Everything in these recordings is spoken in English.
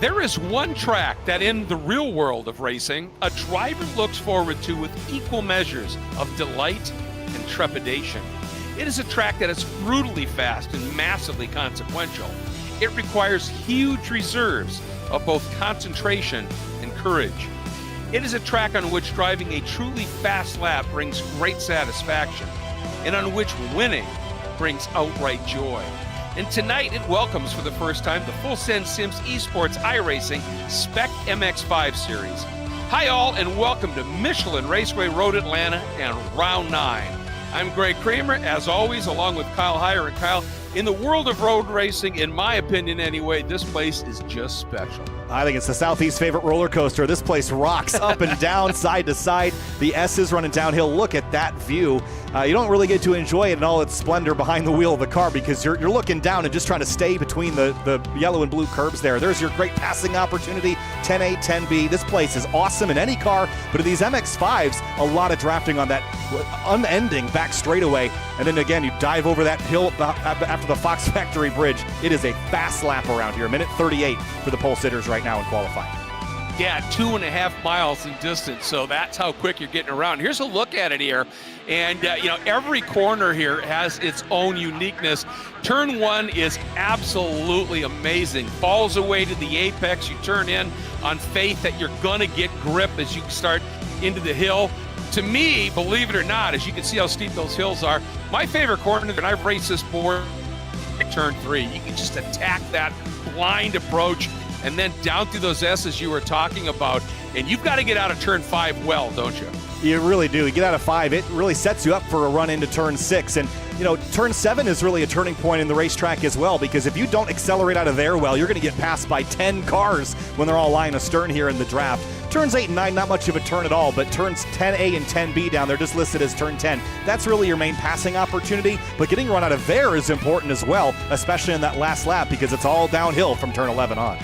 There is one track that in the real world of racing, a driver looks forward to with equal measures of delight and trepidation. It is a track that is brutally fast and massively consequential. It requires huge reserves of both concentration and courage. It is a track on which driving a truly fast lap brings great satisfaction, and on which winning brings outright joy. And tonight it welcomes for the first time the Full Send Sims Esports iRacing Spec MX5 Series. Hi all, and welcome to Michelin Raceway Road Atlanta and Round 9. I'm Greg Kramer, as always, along with Kyle Heyer. And Kyle, in the world of road racing, in my opinion anyway, this place is just special. I think it's the Southeast favorite roller coaster. This place rocks up and down, side to side. The S is running downhill. Look at that view. You don't really get to enjoy it in all its splendor behind the wheel of the car because you're looking down and just trying to stay between the yellow and blue curbs there. There's your great passing opportunity, 10A, 10B. This place is awesome in any car, but in these MX-5s, a lot of drafting on that unending back straightaway. And then again, you dive over that hill after the Fox Factory Bridge. It is a fast lap around here, minute 38 for the pole sitters right now in qualifying. Yeah, 2.5 miles in distance, so that's how quick you're getting around. Here's a look at it here, and every corner here has its own uniqueness. Turn 1 is absolutely amazing. Falls away to the apex. You turn in on faith that you're gonna get grip as you start into the hill. To me, believe it or not, as you can see how steep those hills are, my favorite corner, and I've raced this board, turn 3. You can just attack that blind approach and then down through those S's you were talking about. And you've got to get out of turn 5 well, don't you? You really do. You get out of 5, it really sets you up for a run into turn 6. And, turn 7 is really a turning point in the racetrack as well, because if you don't accelerate out of there well, you're going to get passed by 10 cars when they're all lying astern here in the draft. Turns 8 and 9, not much of a turn at all, but turns 10A and 10B down there, just listed as turn 10. That's really your main passing opportunity, but getting run out of there is important as well, especially in that last lap, because it's all downhill from turn 11 on.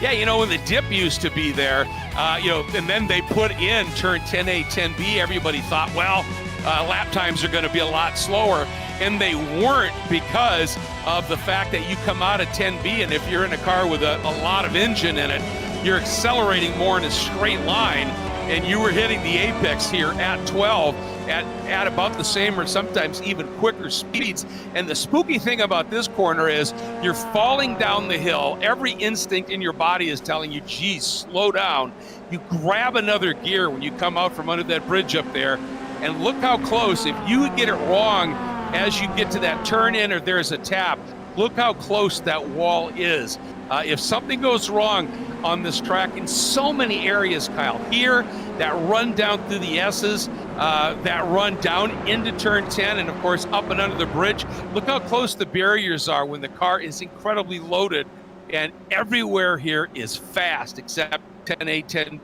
Yeah, when the dip used to be there, and then they put in turn 10A, 10B, everybody thought, lap times are going to be a lot slower. And they weren't, because of the fact that you come out of 10B, and if you're in a car with a lot of engine in it, you're accelerating more in a straight line, and you were hitting the apex here at 12 at about the same or sometimes even quicker speeds. And the spooky thing about this corner is you're falling down the hill. Every instinct in your body is telling you, geez, slow down. You grab another gear when you come out from under that bridge up there, and look how close. If you get it wrong as you get to that turn in or there's a tap, look how close that wall is. If something goes wrong on this track in so many areas, Kyle, here, that run down through the S's, that run down into turn 10, and of course up and under the bridge, look how close the barriers are when the car is incredibly loaded, and everywhere here is fast except 10A, 10.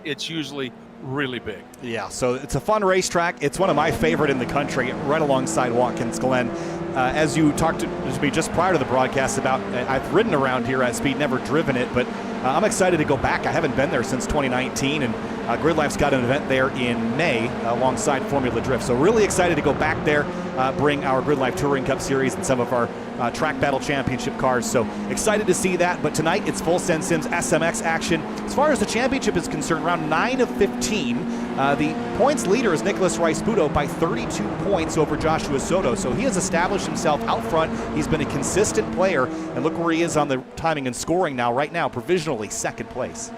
It's usually really big. Yeah, so it's a fun racetrack. It's one of my favorite in the country, right alongside Watkins Glen. As you talked to me just prior to the broadcast about, I've ridden around here at speed, never driven it, but I'm excited to go back. I haven't been there since 2019, and Grid Life's got an event there in May alongside Formula Drift. So really excited to go back there, bring our Grid Life Touring Cup Series and some of our Track Battle Championship cars. So excited to see that. But tonight it's Full Send Sims SMX action. As far as the championship is concerned, round 9 of 15. The points leader is Nicholas Rice-Budo by 32 points over Joshua Soto. So he has established himself out front. He's been a consistent player, and look where he is on the timing and scoring now. Right now, provisionally second place.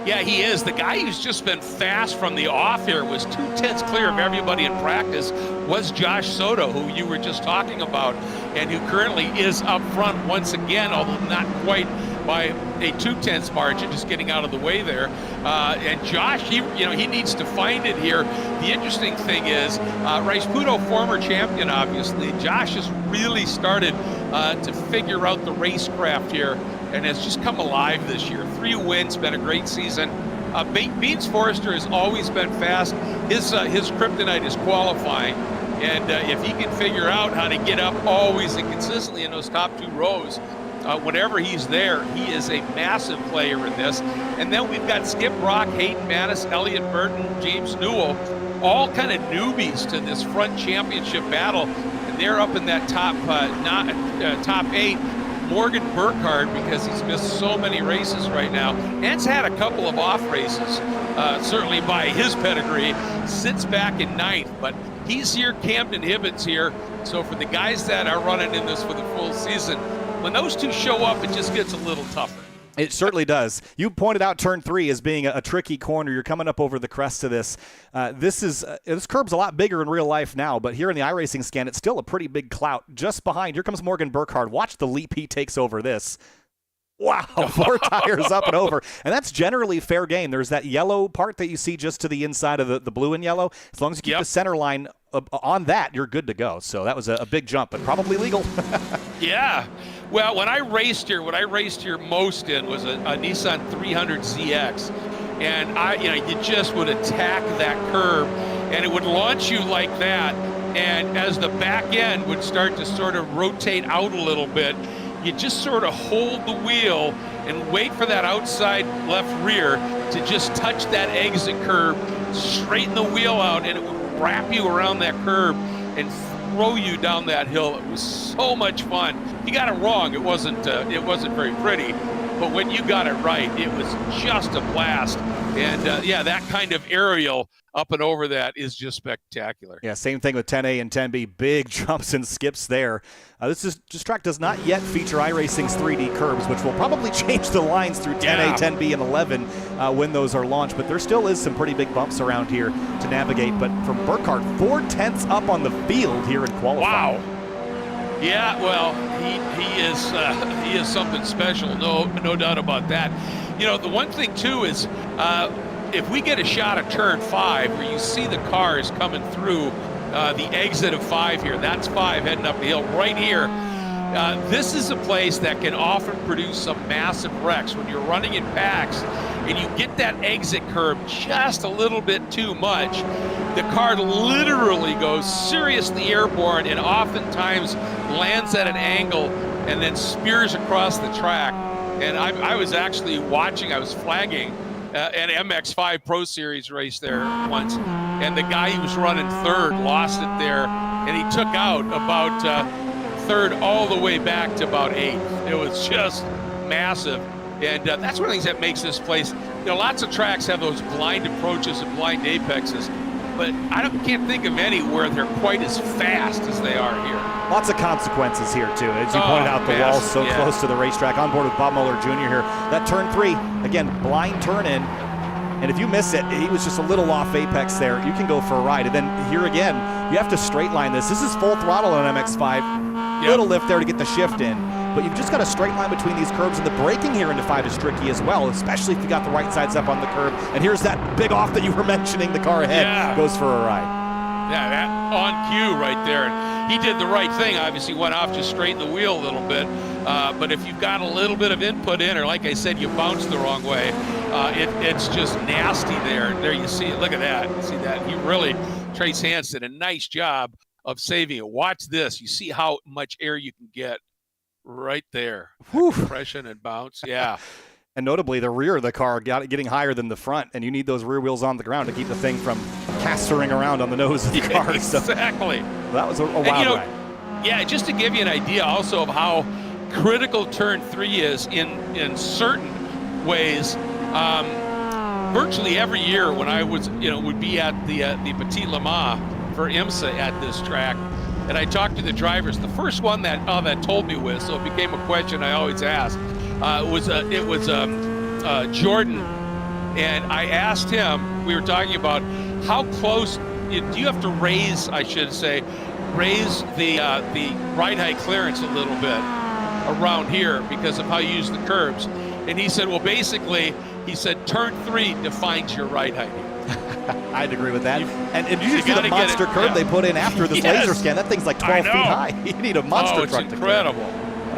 Yeah, he is. The guy who's just been fast from the off here, was 2/10 clear of everybody in practice, was Josh Soto, who you were just talking about, and who currently is up front once again, although not quite by a 2/10 margin, just getting out of the way there. And Josh, he needs to find it here. The interesting thing is, Rice-Budo, former champion, obviously. Josh has really started to figure out the racecraft here, and has just come alive this year. 3 wins, been a great season. Beans Forrester has always been fast. His kryptonite is qualifying, and if he can figure out how to get up always and consistently in those top 2 rows, whenever he's there, he is a massive player in this. And then we've got Skip Brock, Hayden Mattis, Elliott Burton, James Newell, all kind of newbies to this front championship battle, and they're up in that top 8. Morgan Burkhardt, because he's missed so many races right now, and's had a couple of off races, certainly by his pedigree, sits back in 9th, but he's here, Camden Hibbett's here, so for the guys that are running in this for the full season, when those two show up, it just gets a little tougher. It certainly does. You pointed out turn 3 as being a tricky corner. You're coming up over the crest of this. This curb's a lot bigger in real life now, but here in the iRacing scan, it's still a pretty big clout. Just behind, here comes Morgan Burkhardt. Watch the leap he takes over this. Wow, 4 tires up and over. And that's generally fair game. There's that yellow part that you see just to the inside of the blue and yellow. As long as you keep the center line on that, you're good to go. So that was a big jump, but probably legal. Yeah. Well, when I raced here most in was a Nissan 300ZX. And you just would attack that curb, and it would launch you like that. And as the back end would start to sort of rotate out a little bit, you just sort of hold the wheel and wait for that outside left rear to just touch that exit curb, straighten the wheel out, and it would wrap you around that curb and throw you down that hill. It was so much fun. You got it wrong. It wasn't very pretty, but when you got it right, it was just a blast. And that kind of aerial up and over that is just spectacular. Yeah, same thing with 10A and 10B. Big jumps and skips there. This track does not yet feature iRacing's 3D curbs, which will probably change the lines through 10A, 10B, and 11 when those are launched. But there still is some pretty big bumps around here to navigate. But from Burkhardt, 4/10 up on the field here in qualifying. Wow. Yeah, well, he is something special, no doubt about that. The one thing too is if we get a shot at turn 5 where you see the cars coming through the exit of 5 here, that's 5 heading up the hill right here. This is a place that can often produce some massive wrecks when you're running in packs and you get that exit curb just a little bit too much. The car literally goes seriously airborne and oftentimes lands at an angle and then spears across the track. And I was actually watching, I was flagging an MX-5 Pro Series race there once, and the guy who was running 3rd lost it there, and he took out about 3rd all the way back to about 8th. It was just massive. And that's one of the things that makes this place, lots of tracks have those blind approaches and blind apexes, but I can't think of any where they're quite as fast as they are here. Lots of consequences here, too. As you pointed out, the wall's so close to the racetrack. On board with Bob Mueller Jr. here. That turn 3, again, blind turn in. And if you miss it, he was just a little off apex there. You can go for a ride. And then here again, you have to straight line this. This is full throttle on MX-5. Little lift there to get the shift in. But you've just got a straight line between these curbs, and the braking here into 5 is tricky as well, especially if you got the right sides up on the curb. And here's that big off that you were mentioning. The car ahead goes for a ride. Yeah, that on cue right there. And he did the right thing, obviously went off, just straightened the wheel a little bit. But if you've got a little bit of input in, or like I said, you bounce the wrong way, it's just nasty there. There you see it. Look at that. See that? He really, Trace Hans did a nice job of saving it. Watch this. You see how much air you can get right there. Compression and bounce. Yeah. And notably, the rear of the car getting higher than the front, and you need those rear wheels on the ground to keep the thing from castering around on the nose of the car. Exactly. So that was a wild ride. Yeah, just to give you an idea also of how critical turn 3 is in certain ways. Virtually every year when I was, would be at the Petit Le Mans for IMSA at this track, and I talked to the drivers. The first one that told me was, so it became a question I always asked. It was Jordan, and I asked him. We were talking about how close do you have to raise? I should say, raise the ride height clearance a little bit around here because of how you use the curbs. And he said, well, basically, he said turn 3 defines your ride height. I'd agree with that. And you see the monster curb they put in after this laser scan. That thing's like 12 feet high. You need a monster truck to clear. Incredible.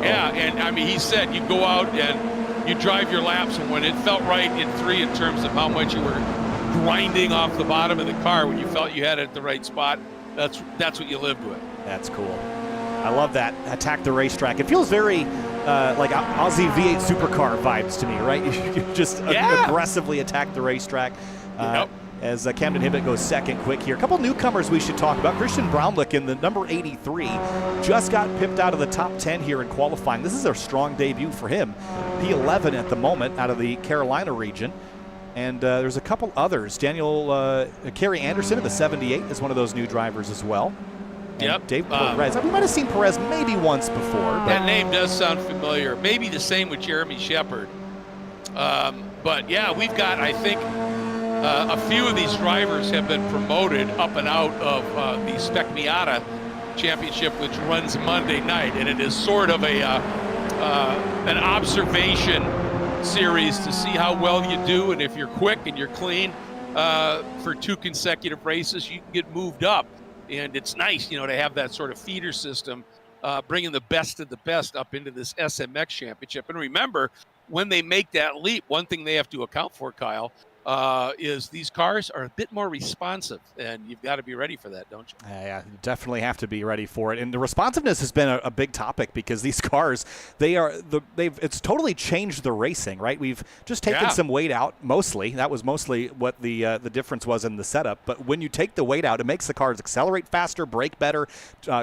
Yeah, and I mean, he said you go out and you drive your laps, and when it felt right in 3 in terms of how much you were grinding off the bottom of the car, when you felt you had it at the right spot, that's what you lived with. That's cool. I love that. Attack the racetrack. It feels very like Aussie V8 supercar vibes to me, right? You just aggressively attack the racetrack. Yep. as Camden Hibbett goes second quick here. A couple newcomers we should talk about. Christian Brownlick in the number 83 just got pipped out of the top 10 here in qualifying. This is a strong debut for him. P11 at the moment out of the Carolina region. And there's a couple others. Kerry Anderson in the 78 is one of those new drivers as well. Yep. Dave Perez. We might have seen Perez maybe once before. But that name does sound familiar. Maybe the same with Jeremy Shepard. But yeah, we've got, I think, a few of these drivers have been promoted up and out of the Spec Miata Championship, which runs Monday night. And it is sort of an observation series to see how well you do. And if you're quick and you're clean for 2 consecutive races, you can get moved up. And it's nice, to have that sort of feeder system, bringing the best of the best up into this SMX championship. And remember, when they make that leap, one thing they have to account for, Kyle, is these cars are a bit more responsive, and you've got to be ready for that, don't you? Yeah, you definitely have to be ready for it. And the responsiveness has been a big topic because these cars, it's totally changed the racing, right? We've just taken some weight out, mostly. That was mostly what the difference was in the setup. But when you take the weight out, it makes the cars accelerate faster, brake better,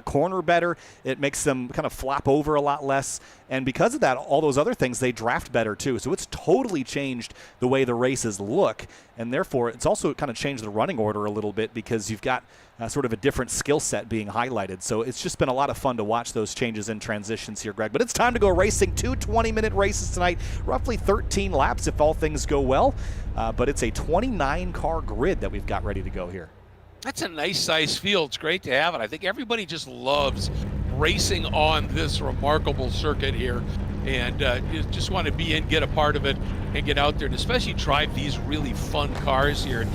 corner better. It makes them kind of flop over a lot less. And because of that, all those other things, they draft better too. So it's totally changed the way the races look. And therefore, it's also kind of changed the running order a little bit because you've got sort of a different skill set being highlighted. So it's just been a lot of fun to watch those changes and transitions here, Greg. But it's time to go racing. 2 20-minute races tonight, roughly 13 laps if all things go well. But it's a 29-car grid that we've got ready to go here. That's a nice size field. It's great to have it. I think everybody just loves racing on this remarkable circuit here, and you just want to be in, get a part of it, and get out there, and especially drive these really fun cars here.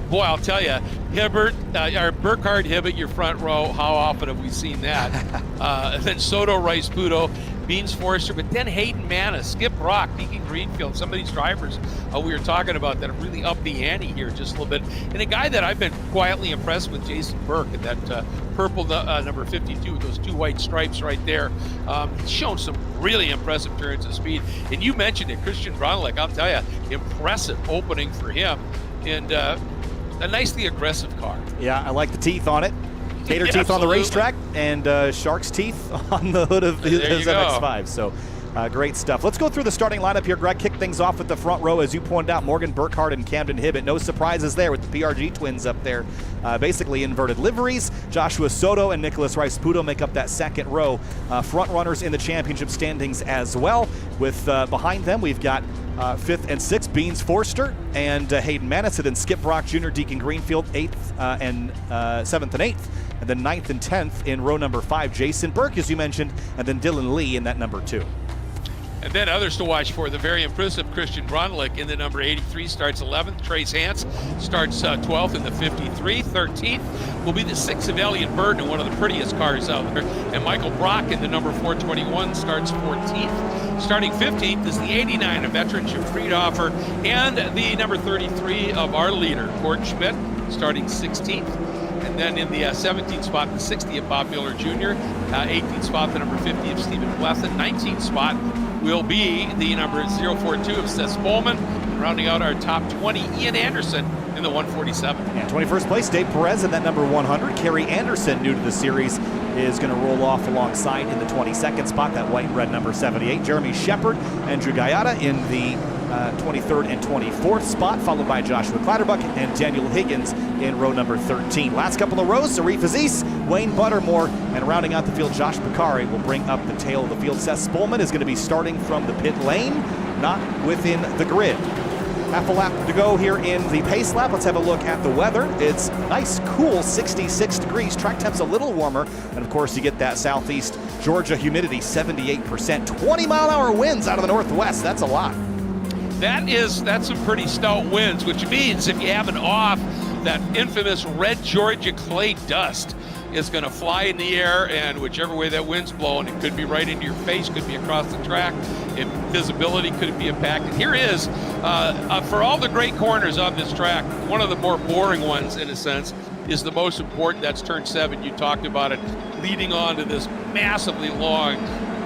Boy, I'll tell you, Burkhardt, Hibbett, your front row. How often have we seen that? And then Soto, Rice, Puto, Beans, Forrester, but then Hayden Manis, Skip Rock, Deacon Greenfield, some of these drivers we were talking about that have really upped the ante here just a little bit. And a guy that I've been quietly impressed with, Jason Burke, and that purple number 52 with those 2 white stripes right there. He's shown some really impressive turns of speed. And you mentioned it, Christian Brownlick, I'll tell you, impressive opening for him. And a nicely aggressive car. Yeah, I like the teeth on it. Gator teeth on the racetrack and shark's teeth on the hood of the MX-5. So great stuff. Let's go through the starting lineup here, Greg. Kick things off with the front row. As you pointed out, Morgan Burkhardt and Camden Hibbett. No surprises there with the PRG twins up there. Basically inverted liveries. Joshua Soto and Nicholas Rice-Puto make up that second row. Front runners in the championship standings as well. With behind them, we've got 5th and 6th, Beans Forster and Hayden Manis, and Skip Brock Jr., Deacon Greenfield, 8th and 7th and 8th. And then 9th and 10th in row number 5, Jason Burke, as you mentioned, and then Dylan Lee in that number 2. And then others to watch for, the very impressive Christian Brownlick in the number 83 starts 11th. Trace Hance starts 12th in the 53. 13th will be the 6th of Elliott Burton, one of the prettiest cars out there. And Michael Brock in the number 421 starts 14th. Starting 15th is the 89 of veteran Jim Friedhofer and the number 33 of our leader, Gordon Schmidt, starting 16th. And then in the 17th spot, the 60 of Bob Miller Jr., 18th spot, the number 50 of Stephen Blesson, 19th spot will be the number 042 of Seth Bowman, rounding out our top 20, Ian Anderson in the 147. And 21st place, Dave Perez in that number 100. Kerry Anderson, new to the series, is going to roll off alongside in the 22nd spot, that white and red number 78. Jeremy Shepard, Andrew Gallardo in the 23rd and 24th spot, followed by Joshua Clatterbuck and Daniel Higgins in row number 13. Last couple of rows, Sarif Aziz, Wayne Buttermore, and rounding out the field, Josh Bakari will bring up the tail of the field. Seth Spolman is going to be starting from the pit lane, not within the grid. Half a lap to go here in the pace lap. Let's have a look at the weather. It's nice, cool, 66 degrees. Track temp's a little warmer. And of course, you get that southeast Georgia humidity, 78%. 20-mile-an-hour winds out of the northwest. That's a lot. That's some pretty stout winds, which means if you have an off, that infamous red Georgia clay dust is going to fly in the air, and whichever way that wind's blowing, it could be right into your face, could be across the track, and visibility could be impacted. Here is, for all the great corners on this track, one of the more boring ones, in a sense, is the most important. That's turn 7. You talked about it, leading on to this massively long,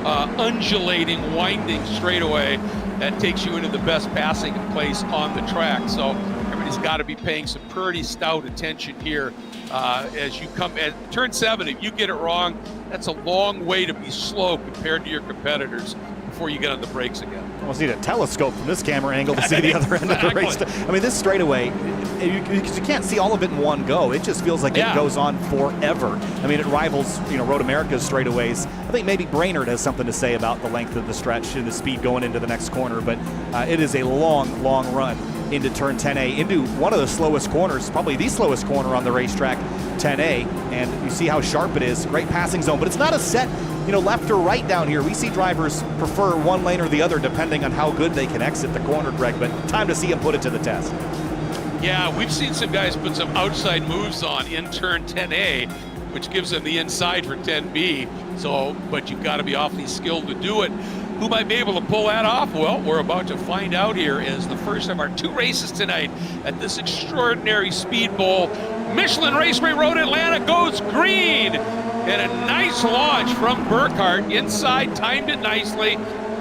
undulating, winding straightaway that takes you into the best passing place on the track. So everybody's got to be paying some pretty stout attention here as you come at turn 7. If you get it wrong, that's a long way to be slow compared to your competitors before you get on the brakes again. Almost need a telescope from this camera angle to see the other end of the race. I mean, this straightaway, you can't see all of it in one go. It just feels like it goes on forever. I mean, it rivals, Road America's straightaways. I think maybe Brainerd has something to say about the length of the stretch and the speed going into the next corner, but it is a long, long run into turn 10A, into one of the slowest corners, probably the slowest corner on the racetrack, 10A, and you see how sharp it is. Great passing zone, but it's not a set, left or right down here. We see drivers prefer one lane or the other depending on how good they can exit the corner, Greg, but time to see him put it to the test. Yeah, we've seen some guys put some outside moves on in turn 10A, which gives them the inside for 10B. But you've got to be awfully skilled to do it. Who might be able to pull that off? Well, we're about to find out here as the first of our 2 races tonight at this extraordinary Speed Bowl. Michelin Raceway Road Atlanta goes green. And a nice launch from Burkhardt. Inside, timed it nicely.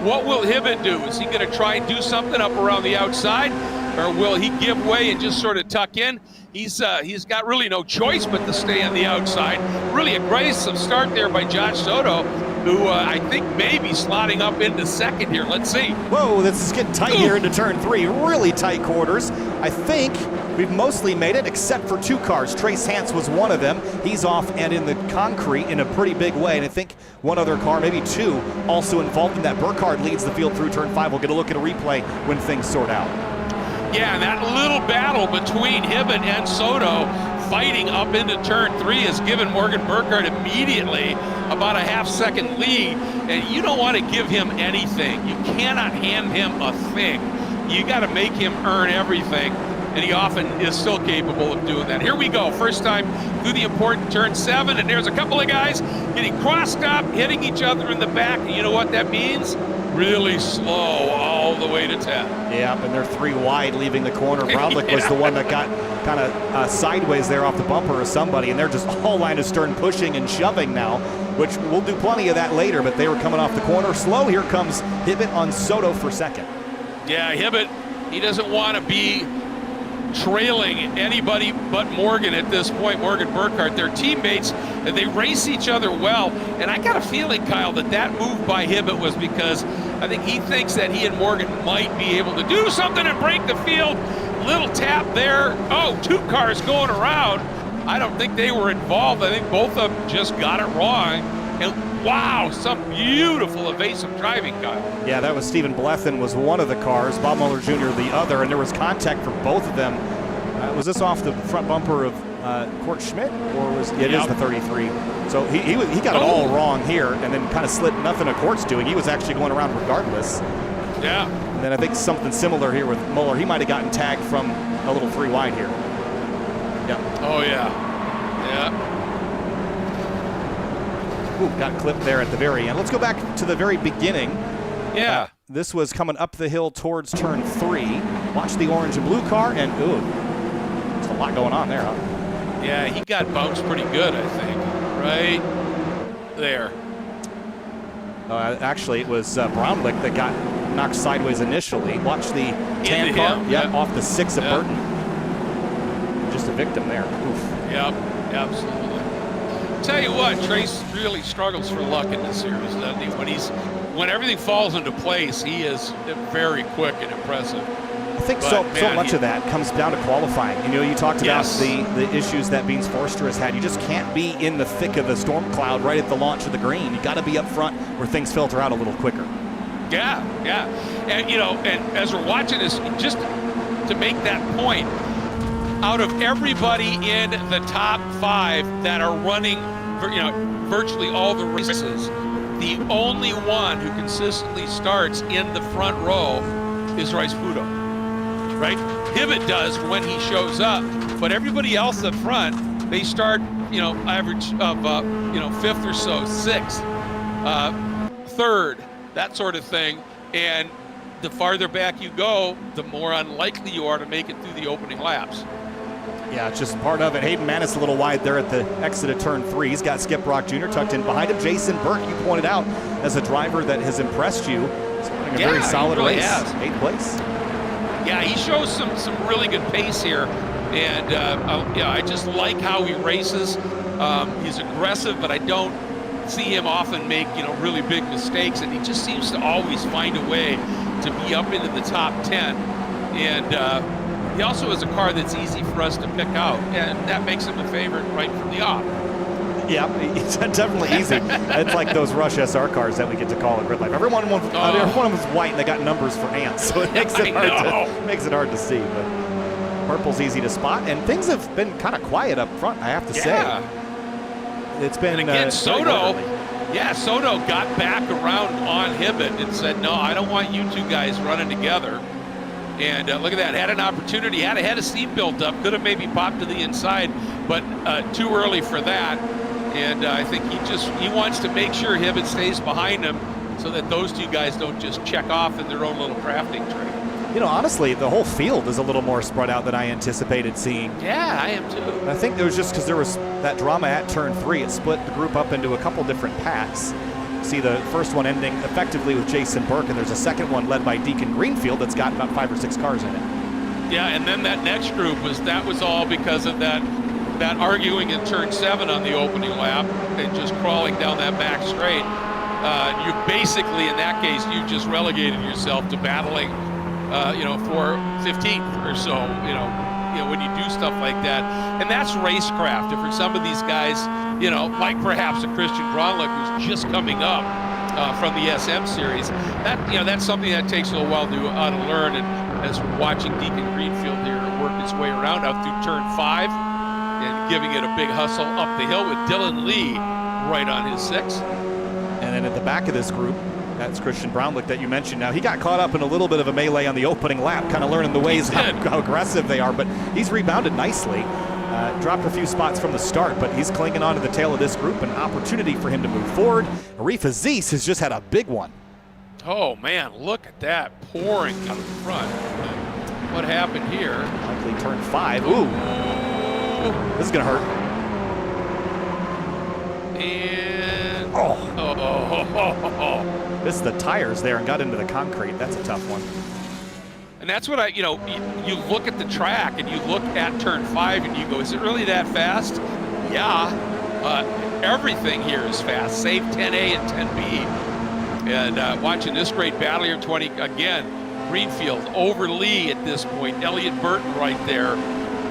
What will Hibbett do? Is he going to try and do something up around the outside? Or will he give way and just sort of tuck in? He's got really no choice but to stay on the outside. Really aggressive start there by Josh Soto, who I think may be slotting up into second here. Let's see. Whoa, this is getting tight here into turn 3. Really tight quarters. I think we've mostly made it except for 2 cars. Trace Hance was one of them. He's off and in the concrete in a pretty big way. And I think one other car, maybe 2, also involved in that. Burkhardt leads the field through turn 5. We'll get a look at a replay when things sort out. Yeah, and that little battle between Hibbett and Soto fighting up into turn 3 has given Morgan Burkhardt immediately about a half-second lead, and you don't want to give him anything. You cannot hand him a thing. You got to make him earn everything, and he often is still capable of doing that. Here we go, first time through the important turn 7, and there's a couple of guys getting crossed up, hitting each other in the back, and you know what that means? Really slow all the way to 10. Yeah, and they're 3 wide leaving the corner. Brownlick was the one that got kind of sideways there off the bumper of somebody, and they're just all line of stern pushing and shoving now, which we'll do plenty of that later, but they were coming off the corner slow. Here comes Hibbett on Soto for second. Yeah, Hibbett, he doesn't want to be trailing anybody but Morgan at this point. Morgan Burkhardt, they're teammates, and they race each other well. And I got a feeling, Kyle, that move by Hibbett was because I think he thinks that he and Morgan might be able to do something and break the field. Little tap there. Oh, 2 cars going around. I don't think they were involved. I think both of them just got it wrong. And wow, some beautiful evasive driving, Kyle. Yeah, that was Stephen Blethen was one of the cars, Bob Mueller Jr. the other, and there was contact for both of them. Was this off the front bumper of Court Schmidt, or was it is the 33? So he got it all wrong here, and then kind of slid nothing of Court's doing. He was actually going around regardless. Yeah. And then I think something similar here with Mueller. He might have gotten tagged from a little 3 wide here. Yeah. Oh yeah. Yeah. Ooh, got clipped there at the very end. Let's go back to the very beginning. Yeah. This was coming up the hill towards turn 3. Watch the orange and blue car, and ooh, there's a lot going on there, huh? Yeah, he got bounced pretty good, I think. Right there. Actually, it was Brownlick that got knocked sideways initially. Watch the tan car. Yep, off the 6 of Burton. Just a victim there. Oof. Yep, absolutely. Tell you what, Trace really struggles for luck in this series, doesn't he? When everything falls into place, he is very quick and impressive. I think so much of that comes down to qualifying. You talked about the issues that Beans Forster has had. You just can't be in the thick of the storm cloud right at the launch of the green. You got to be up front where things filter out a little quicker. Yeah. And and as we're watching this, just to make that point, out of everybody in the top 5 that are running, virtually all the races, the only one who consistently starts in the front row is Rice Pudo, right? Hibbett does when he shows up, but everybody else up front, they start, average of, 5th or so, 6th, 3rd, that sort of thing. And the farther back you go, the more unlikely you are to make it through the opening laps. Yeah, it's just part of it. Hayden Manis a little wide there at the exit of turn 3. He's got Skip Brock Jr. tucked in behind him. Jason Burke, you pointed out, as a driver that has impressed you. He's running a very solid race. 8th place. Yeah, he shows some really good pace here, and yeah, I just like how he races. He's aggressive, but I don't see him often make really big mistakes, and he just seems to always find a way to be up into the top 10. And he also has a car that's easy for us to pick out, and that makes him a favorite right from the off. Yeah, it's definitely easy. It's like those Rush SR cars that we get to call at Grid Life. Every one of them was white, and they got numbers for ants, so it makes it hard to see. But purple's easy to spot, and things have been kind of quiet up front, I have to say. It's been and again, Soto got back around on Hibbett and said, no, I don't want you two guys running together. And look at that, had an opportunity, had a head of steam built up, could have maybe popped to the inside, but too early for that. And I think he wants to make sure Hibbett stays behind him so that those two guys don't just check off in their own little crafting trade. Honestly, the whole field is a little more spread out than I anticipated seeing. Yeah, I am too. And I think it was just because there was that drama at turn 3. It split the group up into a couple different packs. See the first one ending effectively with Jason Burke, and there's a second one led by Deacon Greenfield that's got about 5 or 6 cars in it. Yeah, and then that next group was all because of that arguing in turn 7 on the opening lap and just crawling down that back straight. You basically, in that case, you just relegated yourself to battling, for 15th or so, when you do stuff like that. And that's racecraft. And for some of these guys, like perhaps a Christian Bronlick who's just coming up from the SM Series, that's something that takes a little while to learn. And as we're watching Deacon Greenfield here work his way around out through turn 5 and giving it a big hustle up the hill with Dylan Lee right on his 6. And then at the back of this group, that's Christian Brownlick that you mentioned. Now, he got caught up in a little bit of a melee on the opening lap, kind of learning the ways how aggressive they are, but he's rebounded nicely. Dropped a few spots from the start, but he's clinging on to the tail of this group, an opportunity for him to move forward. Arif Aziz has just had a big one. Oh, man, look at that pouring out front. What happened here? Likely turn 5. Ooh. This is going to hurt. And Missed the tires there and got into the concrete. That's a tough one. And that's what you look at the track and you look at turn 5 and you go, is it really that fast? Yeah. Everything here is fast, save 10A and 10B. And watching this great battle here, 20, again, Greenfield over Lee at this point, Elliott Burton right there,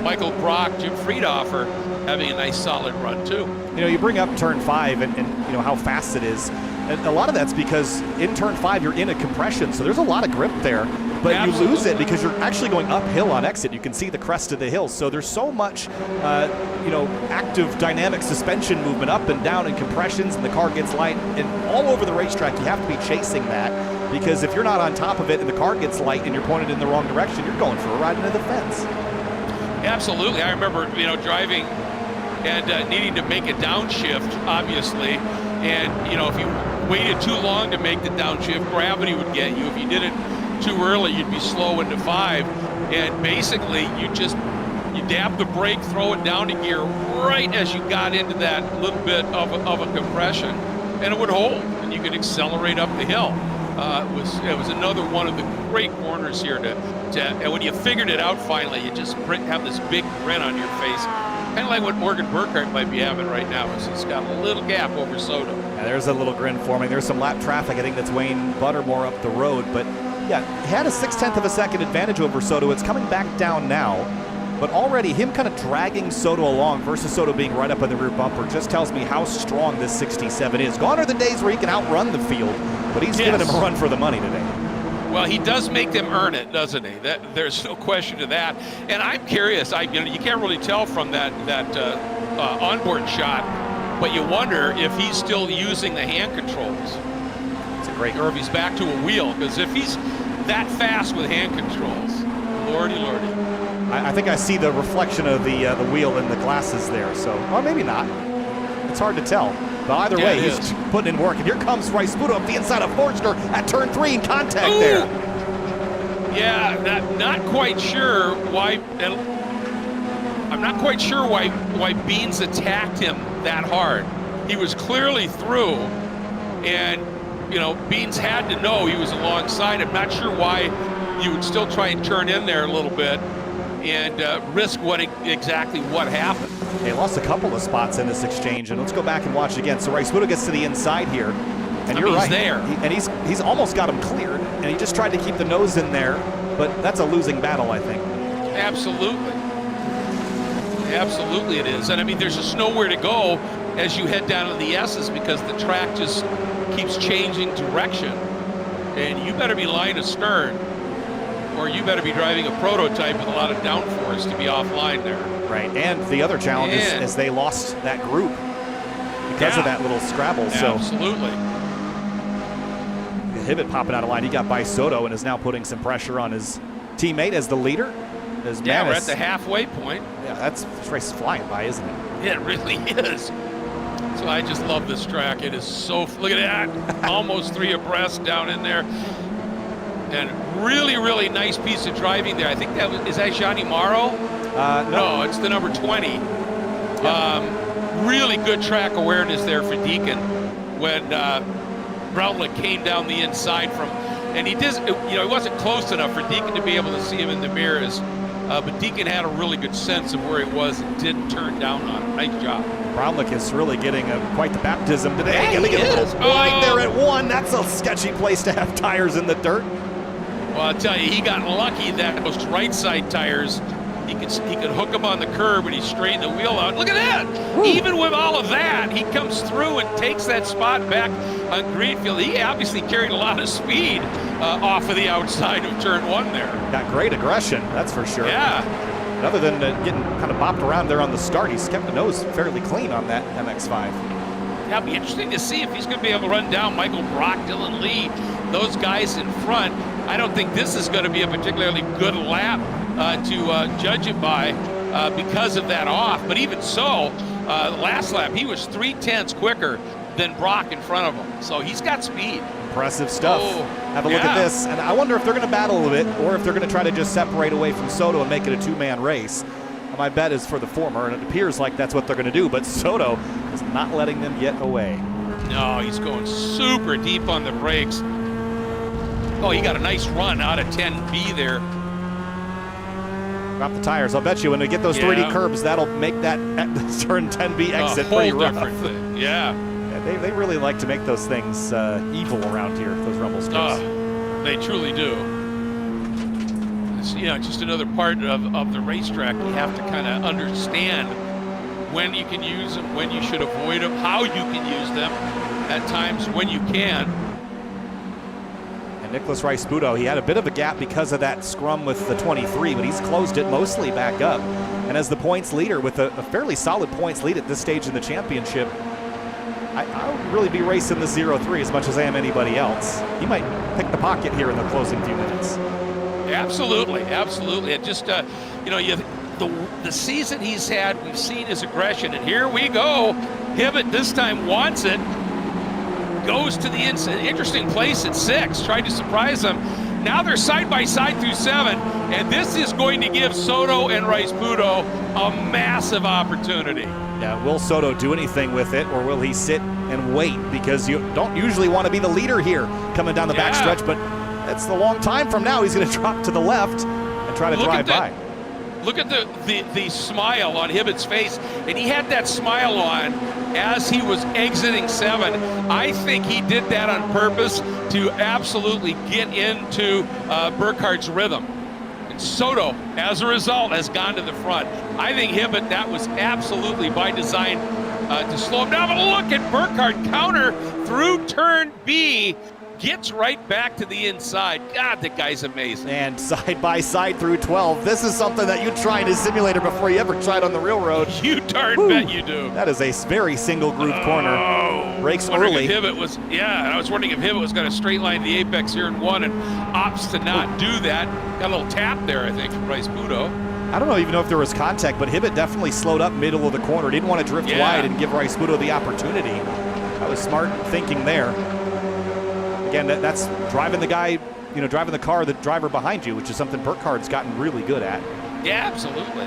Michael Brock, Jim Friedhofer having a nice solid run too. You bring up turn 5 and how fast it is. And a lot of that's because in turn 5 you're in a compression, so there's a lot of grip there. But Absolutely. You lose it because you're actually going uphill on exit. You can see the crest of the hill. So there's so much, active dynamic suspension movement up and down and compressions, and the car gets light. And all over the racetrack, you have to be chasing that, because if you're not on top of it and the car gets light and you're pointed in the wrong direction, you're going for a ride into the fence. Absolutely. I remember, driving and needing to make a downshift, obviously. And, if you waited too long to make the downshift, gravity would get you. If you did it too early, you'd be slow into 5. And basically, you dab the brake, throw it down to gear right as you got into that little bit of a compression, and it would hold, and you could accelerate up the hill. It was another one of the great corners here and when you figured it out finally, you just have this big grin on your face. Kind of like what Morgan Burkhart might be having right now, is he's got a little gap over Soto. Yeah, there's a little grin forming. There's some lap traffic, I think, that's Wayne Buttermore up the road. But yeah, he had a 0.6 of a second advantage over Soto. It's coming back down now. But already him kind of dragging Soto along versus Soto being right up on the rear bumper just tells me how strong this 67 is. Gone are the days where he can outrun the field, but he's giving him a run for the money today. Well, he does make them earn it, doesn't he? There's no question to that. And I'm curious. You can't really tell from that onboard shot, but you wonder if he's still using the hand controls. It's a great. Or if he's back to a wheel, because if he's that fast with hand controls, lordy, lordy. I think I see the reflection of the wheel in the glasses there. So, or maybe not. It's hard to tell. But either way, he's putting in work. And here comes Ricebuto up the inside of Forster at turn 3 in contact there. Yeah, not quite sure why. I'm not quite sure why Beans attacked him that hard. He was clearly through, and Beans had to know he was alongside. I'm not sure why you would still try and turn in there a little bit and risk exactly what happened. They lost a couple of spots in this exchange, and let's go back and watch again. So Ricebudo gets to the inside here, and you're right. He's there. And he's almost got him cleared, and he just tried to keep the nose in there, but that's a losing battle, I think. Absolutely. Absolutely it is. And I mean, there's just nowhere to go as you head down to the S's because the track just keeps changing direction. And you better be line astern, or you better be driving a prototype with a lot of downforce to be offline there. Right, and the other challenge is they lost that group because of that little scrabble. So absolutely. Hibbett popping out of line. He got by Soto and is now putting some pressure on his teammate as the leader. As we're at the halfway point. Yeah, this race is flying by, isn't it? Yeah, it really is. So I just love this track. It is so, look at that, almost 3 abreast down in there. And really, really nice piece of driving there. I think is that Johnny Morrow? No, it's the number 20. Really good track awareness there for Deacon when Brownlick came down the inside from, and he did, he wasn't close enough for Deacon to be able to see him in the mirrors. But Deacon had a really good sense of where he was and didn't turn down on him. Nice job. Brownlick is really getting quite the baptism today. Yeah, Look at a little blind there at 1. That's a sketchy place to have tires in the dirt. Well, I'll tell you, he got lucky that those right side tires, he could hook them on the curb and he straightened the wheel out. Look at that! Woo. Even with all of that, he comes through and takes that spot back on Greenfield. He obviously carried a lot of speed off of the outside of turn 1 there. Got great aggression, that's for sure. Yeah. And other than getting kind of bopped around there on the start, he's kept the nose fairly clean on that MX-5. Yeah, it'll be interesting to see if he's going to be able to run down Michael Brock, Dylan Lee, those guys in front. I don't think this is going to be a particularly good lap to judge it by because of that off. But even so, last lap, he was 0.3 quicker than Brock in front of him. So he's got speed. Impressive stuff. Have a look at this. And I wonder if they're going to battle a little bit or if they're going to try to just separate away from Soto and make it a 2-man race. My bet is for the former, and it appears like that's what they're going to do. But Soto is not letting them get away. No, he's going super deep on the brakes. Oh, he got a nice run out of 10B there. Drop the tires. I'll bet you when they get those 3D curbs, that'll make that turn 10B exit pretty rough. Yeah. They really like to make those things evil around here, those rumble strips. They truly do. It's, just another part of the racetrack. You have to kind of understand when you can use them, when you should avoid them, how you can use them, at times when you can. And Nicholas Ricebudo, he had a bit of a gap because of that scrum with the 23, but he's closed it mostly back up. And as the points leader, with a fairly solid points lead at this stage in the championship, I would really be racing the 0-3 as much as I am anybody else. He might pick the pocket here in the closing few minutes. Absolutely, absolutely. It just, the season he's had, we've seen his aggression, and here we go. Hibbett this time wants it, goes to the interesting place at 6, tried to surprise him. Now they're side by side through 7, and this is going to give Soto and Ricebudo a massive opportunity. Yeah, will Soto do anything with it, or will he sit and wait? Because you don't usually want to be the leader here coming down the backstretch, but that's a long time from now. He's going to drop to the left and try to drive by. Look at the smile on Hibbett's face, and he had that smile on as he was exiting 7. I think he did that on purpose to absolutely get into Burkhardt's rhythm. And Soto, as a result, has gone to the front. I think Hibbett, that was absolutely by design to slow him down. But look at Burkhardt counter through turn B. Gets right back to the inside. God, the guy's amazing. And side by side through 12. This is something that you try in a simulator before you ever tried on the real road. You darn bet you do. That is a very single groove corner. Brakes early. I was wondering if Hibbett was going to straight line the apex here in 1 and opts to not do that. Got a little tap there, I think, from Ricebudo. I don't even know if there was contact, but Hibbett definitely slowed up middle of the corner. Didn't want to drift wide and give Ricebudo the opportunity. That was smart thinking there. Again, that's driving the guy, driving the car, the driver behind you, which is something Burkhardt's gotten really good at. Yeah, absolutely.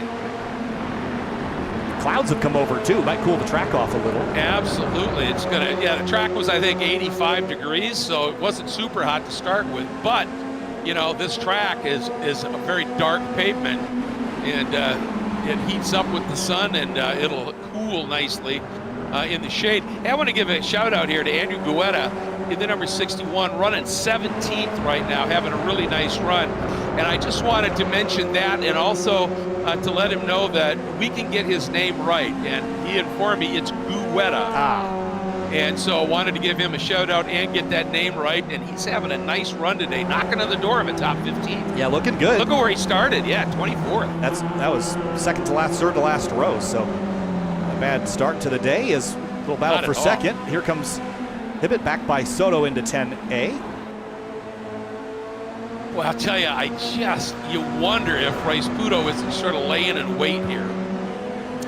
Clouds have come over too. Might cool the track off a little. Absolutely. It's gonna. The track was, I think, 85 degrees, so it wasn't super hot to start with. But you know, this track is a very dark pavement, and it heats up with the sun, and it'll cool nicely in the shade. Hey, I want to give a shout out here to Andrew Guetta in the number 61, running 17th right now, having a really nice run. And I just wanted to mention that, and also to let him know that we can get his name right. And he informed me it's Guetta. And so wanted to give him a shout out and get that name right. And he's having a nice run today, knocking on the door of a top 15. Yeah, looking good. Look at where he started. Yeah, 24th. That was second to last, third to last row. So a bad start to the day. Is a little battle for second. Here comes Hibbett back by Soto into 10A. Well, I'll tell you, you wonder if Rice Puto isn't sort of laying in wait here.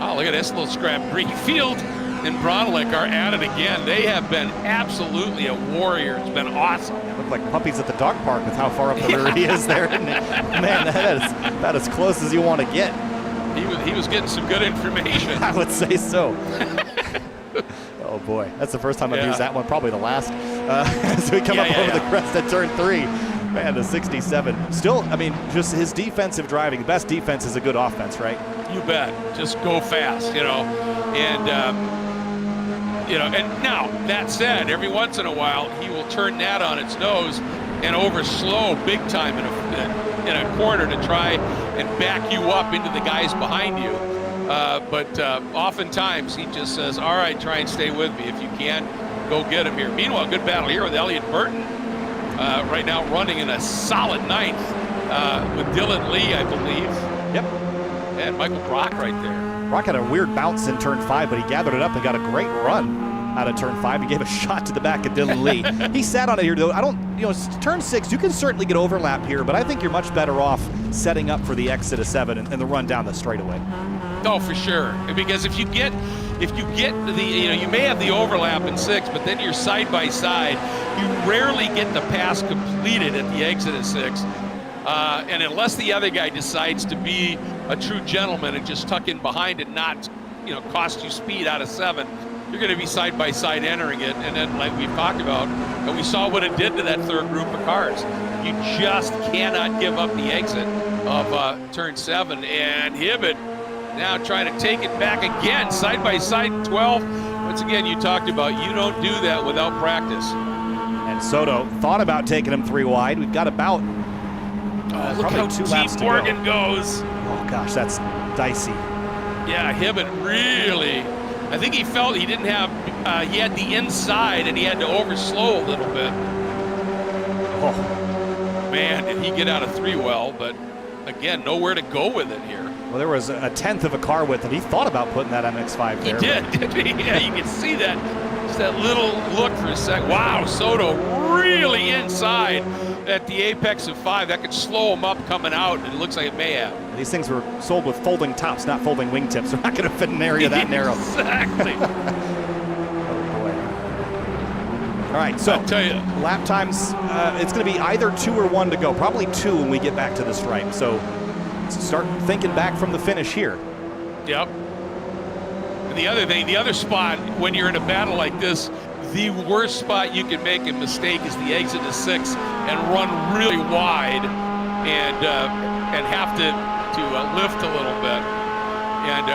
Oh, look at this little scrap. Greenfield and Bronlick are at it again. They have been absolutely a warrior. It's been awesome. Look like puppies at the dog park with how far up the rear he is there. Man, that is about as close as you want to get. He was getting some good information. I would say so. Oh boy, that's the first time I've used that one, probably the last. As we come up over the crest at turn 3. Man, the 67. Still, I mean, just his defensive driving. The best defense is a good offense, right? You bet. Just go fast, you know. And, you know, and now, that said, every once in a while, he will turn that on its nose and overslow big time in a corner to try and back you up into the guys behind you. But oftentimes, he just says, all right, try and stay with me. If you can, go get him here. Meanwhile, good battle here with Elliott Burton. Right now running in a solid 9th with Dylan Lee, I believe. Yep. And Michael Brock right there. Brock had a weird bounce in turn 5, but he gathered it up and got a great run out of turn 5. He gave a shot to the back of Dylan Lee. He sat on it here, though. Turn 6, you can certainly get overlap here, but I think you're much better off setting up for the exit of 7 and the run down the straightaway. Oh, for sure. Because if you get the, you may have the overlap in 6, but then you're side by side. You rarely get the pass completed at the exit of 6. And unless the other guy decides to be a true gentleman and just tuck in behind and not, cost you speed out of 7, you're going to be side by side entering it. And then, like we've talked about, and we saw what it did to that third group of cars. You just cannot give up the exit of turn 7. And Hibbett now trying to take it back again, side by side 12. Once again, you talked about you don't do that without practice. And Soto thought about taking him 3 wide. We've got about look how 2 laps to Morgan goes. Oh gosh, that's dicey. Yeah, Hibbett really, I think he felt he didn't have, he had the inside and he had to overslow a little bit. Oh, man, did he get out of 3 well, but again, nowhere to go with it here. Well, there was a 1/10 of a car width, and he thought about putting that MX-5 there. He did, didn't he? Yeah, you can see that. Just that little look for a second. Wow, Soto really inside at the apex of 5. That could slow him up coming out, and it looks like it may have. These things were sold with folding tops, not folding wingtips. They're not going to fit in an area that narrow. Exactly. Oh, boy. All right, so I'll tell you, lap times, it's going to be either 2 or 1 to go. Probably 2 when we get back to the stripe. So start thinking back from the finish here. Yep. And the other thing, the other spot when you're in a battle like this, the worst spot you can make a mistake is the exit to 6 and run really wide and have to lift a little bit. And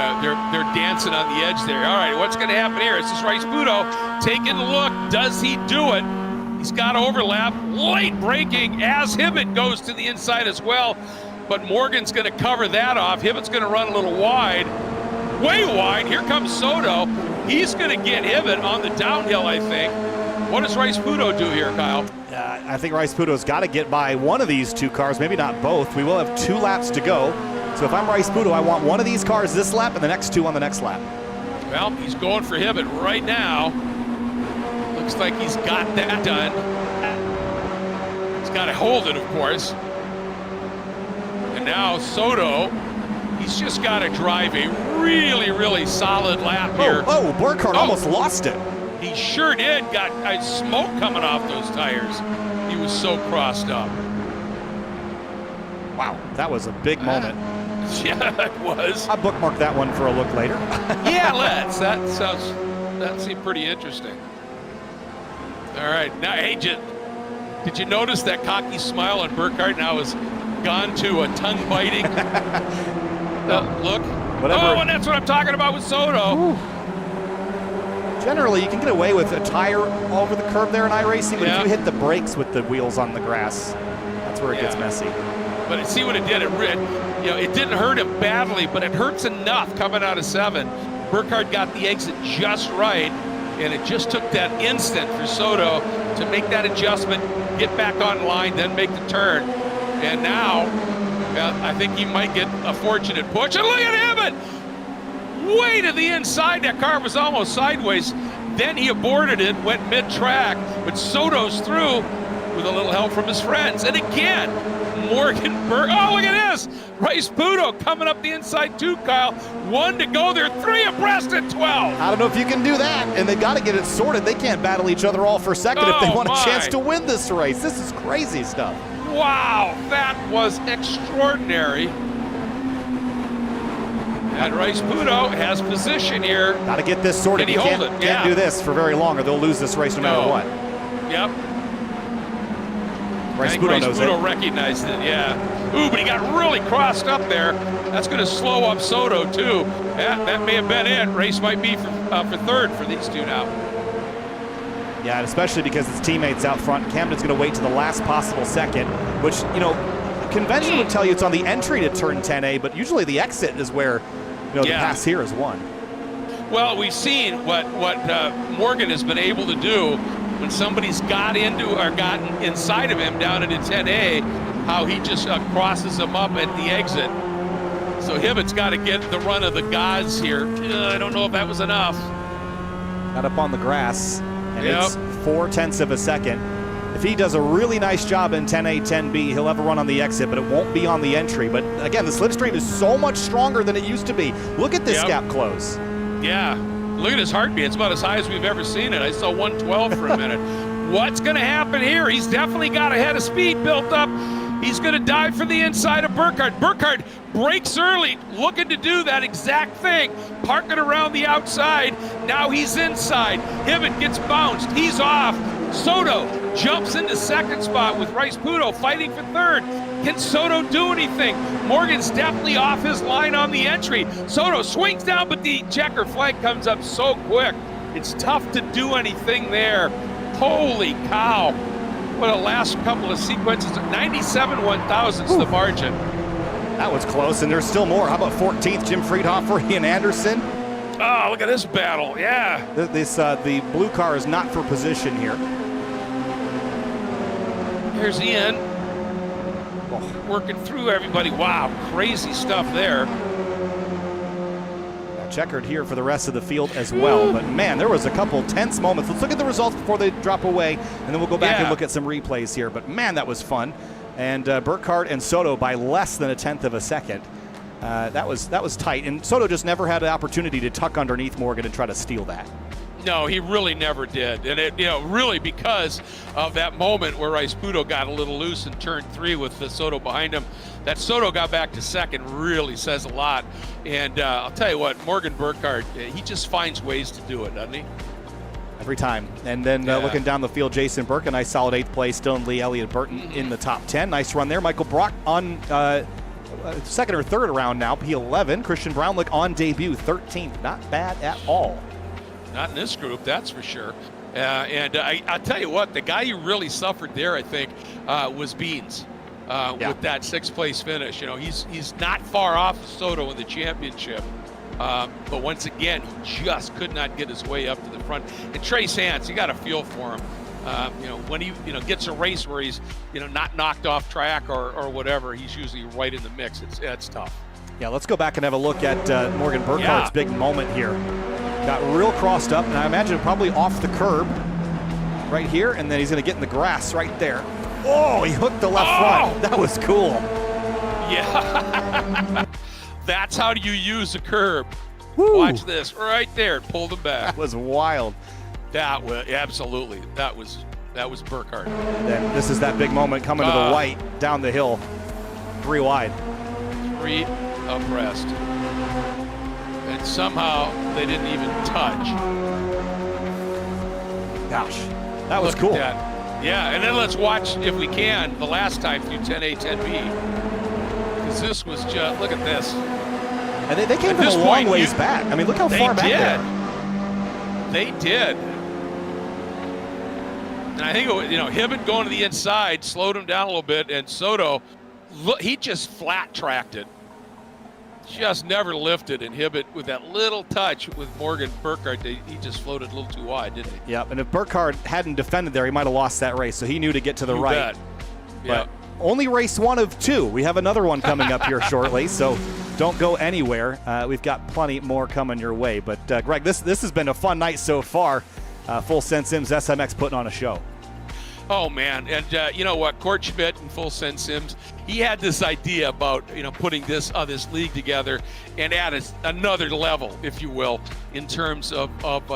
they're dancing on the edge there. All right, what's going to happen here? It's this Rice Puto taking a look. Does he do it? He's got overlap. Late braking as Hibbett goes to the inside as well. But Morgan's going to cover that off. Hibbett's going to run a little wide, way wide. Here comes Soto. He's going to get Hibbett on the downhill, I think. What does Rice Puto do here, Kyle? I think Rice Puto's got to get by one of these 2 cars, maybe not both. We will have 2 laps to go. So if I'm Rice Puto, I want one of these cars this lap and the next 2 on the next lap. Well, he's going for Hibbett right now. Looks like he's got that done. He's got to hold it, of course. And now Soto, he's just got to drive a really, really solid lap here. Oh, Burkhardt almost lost it. He sure did. Got smoke coming off those tires. He was so crossed up. Wow, that was a big moment. Yeah, it was. I'll bookmark that one for a look later. Yeah, let's. That seemed pretty interesting. All right, now, hey, Did you notice that cocky smile on Burkhardt now has gone to a tongue biting? Look. Whatever. Oh, and that's what I'm talking about with Soto. Ooh. Generally, you can get away with a tire over the curb there in iRacing, but if you hit the brakes with the wheels on the grass, that's where it gets messy. But see what it did. It didn't hurt him badly, but it hurts enough coming out of 7. Burkhardt got the exit just right, and it just took that instant for Soto to make that adjustment, get back on line, then make the turn. And now, I think he might get a fortunate push. And look at him! Way to the inside. That car was almost sideways. Then he aborted it, went mid-track, but Soto's through with a little help from his friends. And again, Morgan Burke. Oh, look at this. Rice Puto coming up the inside too, Kyle. 1 to go. They're 3 abreast at 12. I don't know if you can do that, and they've got to get it sorted. They can't battle each other all for second if they want a chance to win this race. This is crazy stuff. Wow, that was extraordinary. And Rice Puto has position here. Got to get this sorted. Can he hold it? Can't do this for very long, or they'll lose this race no matter what. Yep. Rice Puto recognized it, Ooh, but he got really crossed up there. That's going to slow up Soto, too. That may have been it. Race might be for third for these two now. Yeah, and especially because his teammates out front. Camden's going to wait to the last possible second, which, convention would tell you it's on the entry to turn 10A, but usually the exit is where, the pass here is won. Well, we've seen what Morgan has been able to do when somebody's got into or gotten inside of him down into 10A, how he just crosses them up at the exit. So Hibbett's got to get the run of the gods here. I don't know if that was enough. Got up on the grass, and it's 0.4 of a second. If he does a really nice job in 10A, 10B, he'll have a run on the exit, but it won't be on the entry. But again, the slipstream is so much stronger than it used to be. Look at this gap close. Yeah, look at his heartbeat. It's about as high as we've ever seen it. I saw 112 for a minute. What's going to happen here? He's definitely got a head of speed built up. He's going to dive for the inside of Burkhardt. Burkhardt breaks early, looking to do that exact thing, parking around the outside. Now he's inside. Hibbett gets bounced. He's off. Soto jumps into second spot with Rice Puto fighting for third. Can Soto do anything? Morgan's definitely off his line on the entry. Soto swings down, but the checker flag comes up so quick. It's tough to do anything there. Holy cow. What a last couple of sequences. 97 1/1000's the margin. That was close, and there's still more. How about 14th, Jim Friedhofer, Ian Anderson? Oh, look at this battle, The blue car is not for position here. Here's Ian. Working through everybody. Wow, crazy stuff there. Checkered here for the rest of the field as well. But man, there was a couple tense moments. Let's look at the results before they drop away, and then we'll go back and look at some replays here. But man, that was fun. And Burkhardt and Soto by less than 1/10 of a second. That was tight. And Soto just never had an opportunity to tuck underneath Morgan and try to steal that. No, he really never did. And it, really because of that moment where Rice Puto got a little loose in turn 3 with the Soto behind him. That Soto got back to second really says a lot. And I'll tell you what, Morgan Burkhardt, he just finds ways to do it, doesn't he? Every time. And then looking down the field, Jason Burke, a nice solid 8th place. Dylan Lee, Elliott Burton in the top 10. Nice run there. Michael Brock on second or third around now, P11. Christian Brownlick on debut, 13th. Not bad at all. Not in this group, that's for sure. And I'll tell you what, the guy who really suffered there, I think, was Beans with that 6th place finish. He's not far off of Soto in the championship. But once again, he just could not get his way up to the front. And Trace Hans, you got to feel for him. When he gets a race where he's not knocked off track or whatever, he's usually right in the mix. It's tough. Yeah, let's go back and have a look at Morgan Burkhardt's big moment here. Got real crossed up, and I imagine probably off the curb right here, and then he's going to get in the grass right there. Oh, he hooked the left front. That was cool. Yeah. That's how you use a curb. Woo. Watch this right there. Pulled him back. That was wild. That was absolutely. That was Burkhardt. Then this is that big moment coming to the white down the hill, 3 wide. 3 abreast. And somehow they didn't even touch. Gosh, that was Look cool. At that. Yeah, and then let's watch, if we can, the last time through 10A, 10B. Because this was just, look at this. And they came from a long ways back. I mean, look how far back they are. They did. And I think, Hibbett going to the inside slowed him down a little bit, and Soto, look, he just flat tracked it. Just never lifted, and Hibbett with that little touch with Morgan Burkhardt, he just floated a little too wide, didn't he? Yep, and if Burkhardt hadn't defended there, he might have lost that race, so he knew to get to the right. Bet. But only race 1 of 2. We have another one coming up here shortly, so don't go anywhere. We've got plenty more coming your way. But, Greg, this has been a fun night so far. Full Send Sims SMX putting on a show. Oh, man. And you know what? Court Schmidt and Full Send Sims, he had this idea about, putting this league together and add another level, if you will, in terms of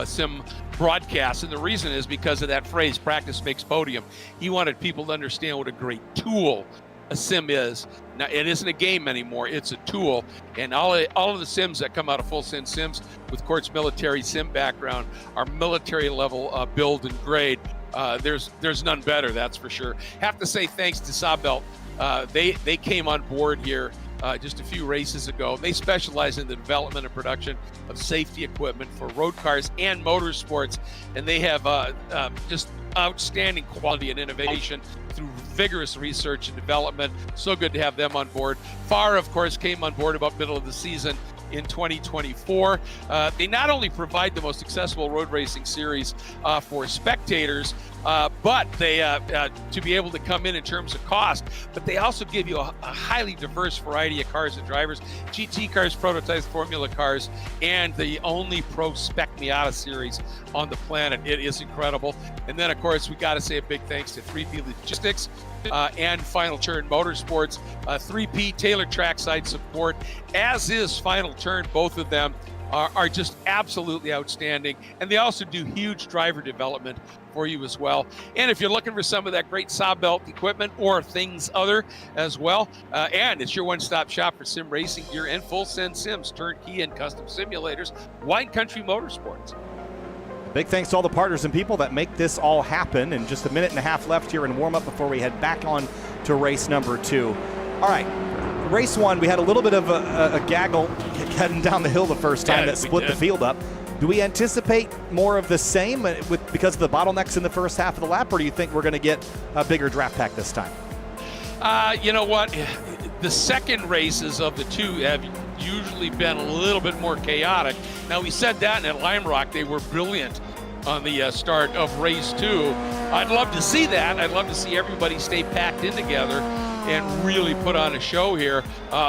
sim broadcast. And the reason is because of that phrase, practice makes podium. He wanted people to understand what a great tool a sim is. Now, it isn't a game anymore. It's a tool. And all of the sims that come out of Full Send Sims with Court's military sim background are military level build and grade. There's none better, that's for sure. Have to say thanks to Sawbelt. They came on board here just a few races ago. They specialize in the development and production of safety equipment for road cars and motorsports, and they have just outstanding quality and innovation through vigorous research and development. So good to have them on board. FAR, of course, came on board about middle of the season in 2024. They not only provide the most accessible road racing series for spectators, but they to be able to come in terms of cost, but they also give you a highly diverse variety of cars and drivers, GT cars, prototypes, formula cars, and the only Pro Spec Miata series on the planet. It is incredible. And then, of course, we got to say a big thanks to 3P Logistics and Final Turn Motorsports. 3P Taylor Trackside support, as is Final Turn. Both of them are just absolutely outstanding, and they also do huge driver development for you as well. And if you're looking for some of that great Sawbelt equipment or things other as well, and it's your one-stop shop for sim racing gear and Full Send Sims, turnkey and custom simulators, Wine Country Motorsports. Big thanks to all the partners and people that make this all happen. And just a minute and a half left here in warm-up before we head back on to race number 2. All right, race 1, we had a little bit of a gaggle heading down the hill the first time that split the field up. Do we anticipate more of the same because of the bottlenecks in the first half of the lap, or do you think we're going to get a bigger draft pack this time? You know what? The second races of the 2 have usually been a little bit more chaotic. Now, we said that, and at Lime Rock, they were brilliant on the start of race 2. I'd love to see that. I'd love to see everybody stay packed in together and really put on a show here.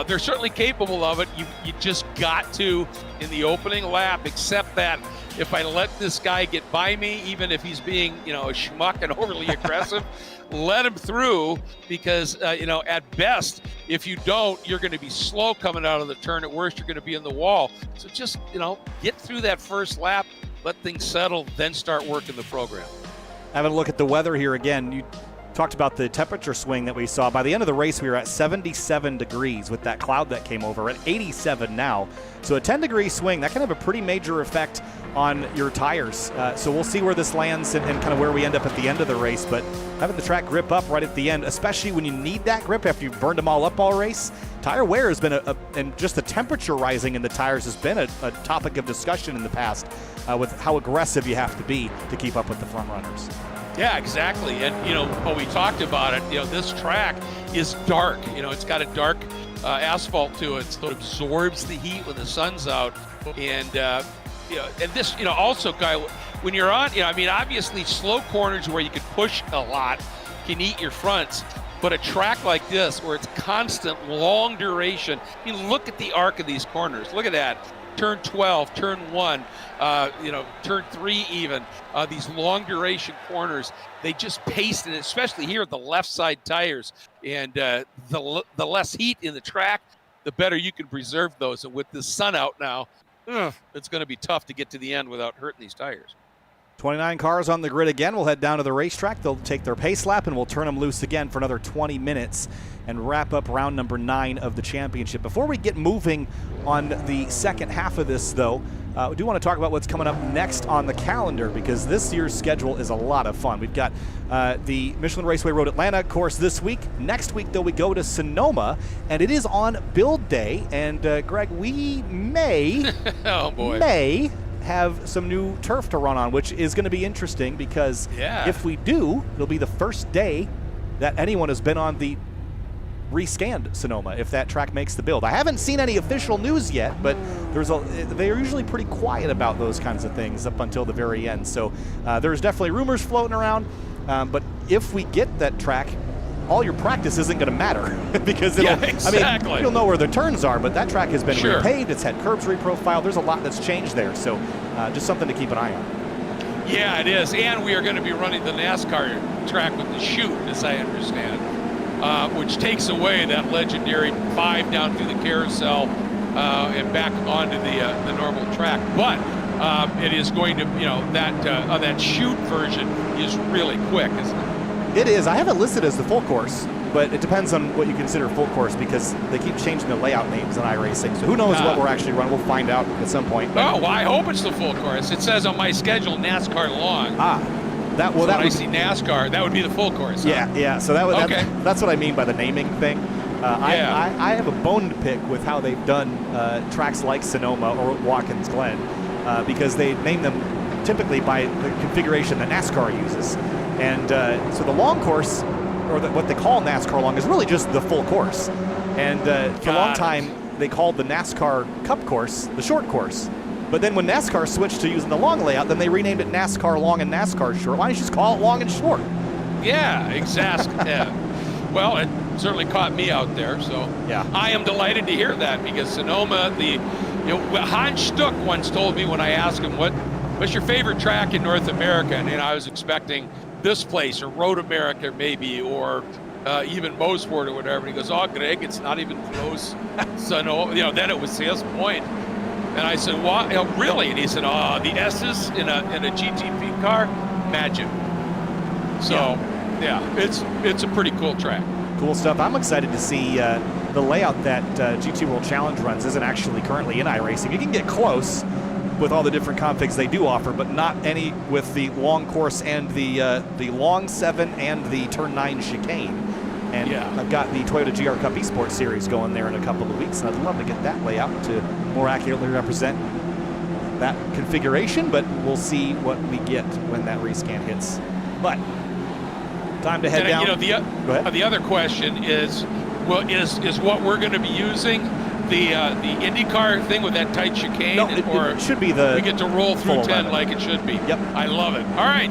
They're certainly capable of it. You just got to, in the opening lap, accept that if I let this guy get by me, even if he's being, a schmuck and overly aggressive, let him through, because, at best, if you don't, you're going to be slow coming out of the turn. At worst, you're going to be in the wall. So just, get through that first lap, let things settle, then start working the program. Having a look at the weather here again, you talked about the temperature swing that we saw. By the end of the race, we were at 77 degrees with that cloud that came over. At 87 now. So a 10-degree swing, that can have a pretty major effect on your tires. So we'll see where this lands and kind of where we end up at the end of the race. But having the track grip up right at the end, especially when you need that grip after you've burned them all up all race, tire wear has been and just the temperature rising in the tires has been a topic of discussion in the past with how aggressive you have to be to keep up with the front runners. Yeah, exactly. And, when we talked about it, this track is dark. It's got a dark asphalt to it, so it absorbs the heat when the sun's out. And, and this, also, Guy, when you're on, obviously slow corners where you can push a lot can eat your fronts. But a track like this where it's constant, long duration, look at the arc of these corners. Look at that. Turn 12, turn 1, turn 3 even. These long duration corners, they just paste it, especially here at the left side tires. And the less heat in the track, the better you can preserve those. And with the sun out now, it's going to be tough to get to the end without hurting these tires. 29 cars on the grid again. We'll head down to the racetrack. They'll take their pace lap, and we'll turn them loose again for another 20 minutes and wrap up round number 9 of the championship. Before we get moving on the second half of this, though, we do want to talk about what's coming up next on the calendar, because this year's schedule is a lot of fun. We've got the Michelin Raceway Road Atlanta course this week. Next week, though, we go to Sonoma, and it is on build day. And Greg, we may, oh boy, may have some new turf to run on, which is going to be interesting, because if we do, it'll be the first day that anyone has been on the rescanned Sonoma, if that track makes the build. I haven't seen any official news yet, but they're usually pretty quiet about those kinds of things up until the very end. So there's definitely rumors floating around, but if we get that track, all your practice isn't going to matter because I mean, you'll know where the turns are, but that track has been repaved, it's had curbs reprofiled, there's a lot that's changed there, so just something to keep an eye on. Yeah, it is, and we are going to be running the NASCAR track with the chute, as I understand. Which takes away that legendary 5 down through the carousel and back onto the normal track. But it is going to, that chute version is really quick, isn't it? It is. I have it listed as the full course, but it depends on what you consider full course, because they keep changing the layout names on iRacing. So who knows what we're actually running? We'll find out at some point. Oh, well, I hope it's the full course. It says on my schedule NASCAR long. When I see NASCAR, that would be the full course. Huh? Yeah. So that's what I mean by the naming thing. I have a bone to pick with how they've done tracks like Sonoma or Watkins Glen, because they name them typically by the configuration that NASCAR uses. And so the long course, or what they call NASCAR long, is really just the full course. And for a long time, they called the NASCAR Cup course the short course. But then when NASCAR switched to using the long layout, then they renamed it NASCAR Long and NASCAR Short. Why don't you just call it long and short? Yeah, exactly. Well, it certainly caught me out there, so I am delighted to hear that, because Sonoma, Hans Stuck once told me when I asked him what's your favorite track in North America, and I was expecting this place or Road America maybe, or even Mosport or whatever. And he goes, "Oh, Greg, it's not even close." Sonoma, then it was his point. And I said, "What? Really?" And he said, "Oh, the S's in a GTP car, magic." So, it's a pretty cool track. Cool stuff. I'm excited to see the layout that GT World Challenge runs isn't actually currently in iRacing. You can get close with all the different configs they do offer, but not any with the long course and the long 7 and the turn 9 chicane. And I've got the Toyota GR Cup Esports Series going there in a couple of weeks, and I'd love to get that layout to more accurately represent that configuration, but we'll see what we get when that rescan hits. But time to head down. The other question is, is what we're going to be using the IndyCar thing with that tight chicane? No, it should be we get to roll through 10 like it should be. Yep. I love it. All right.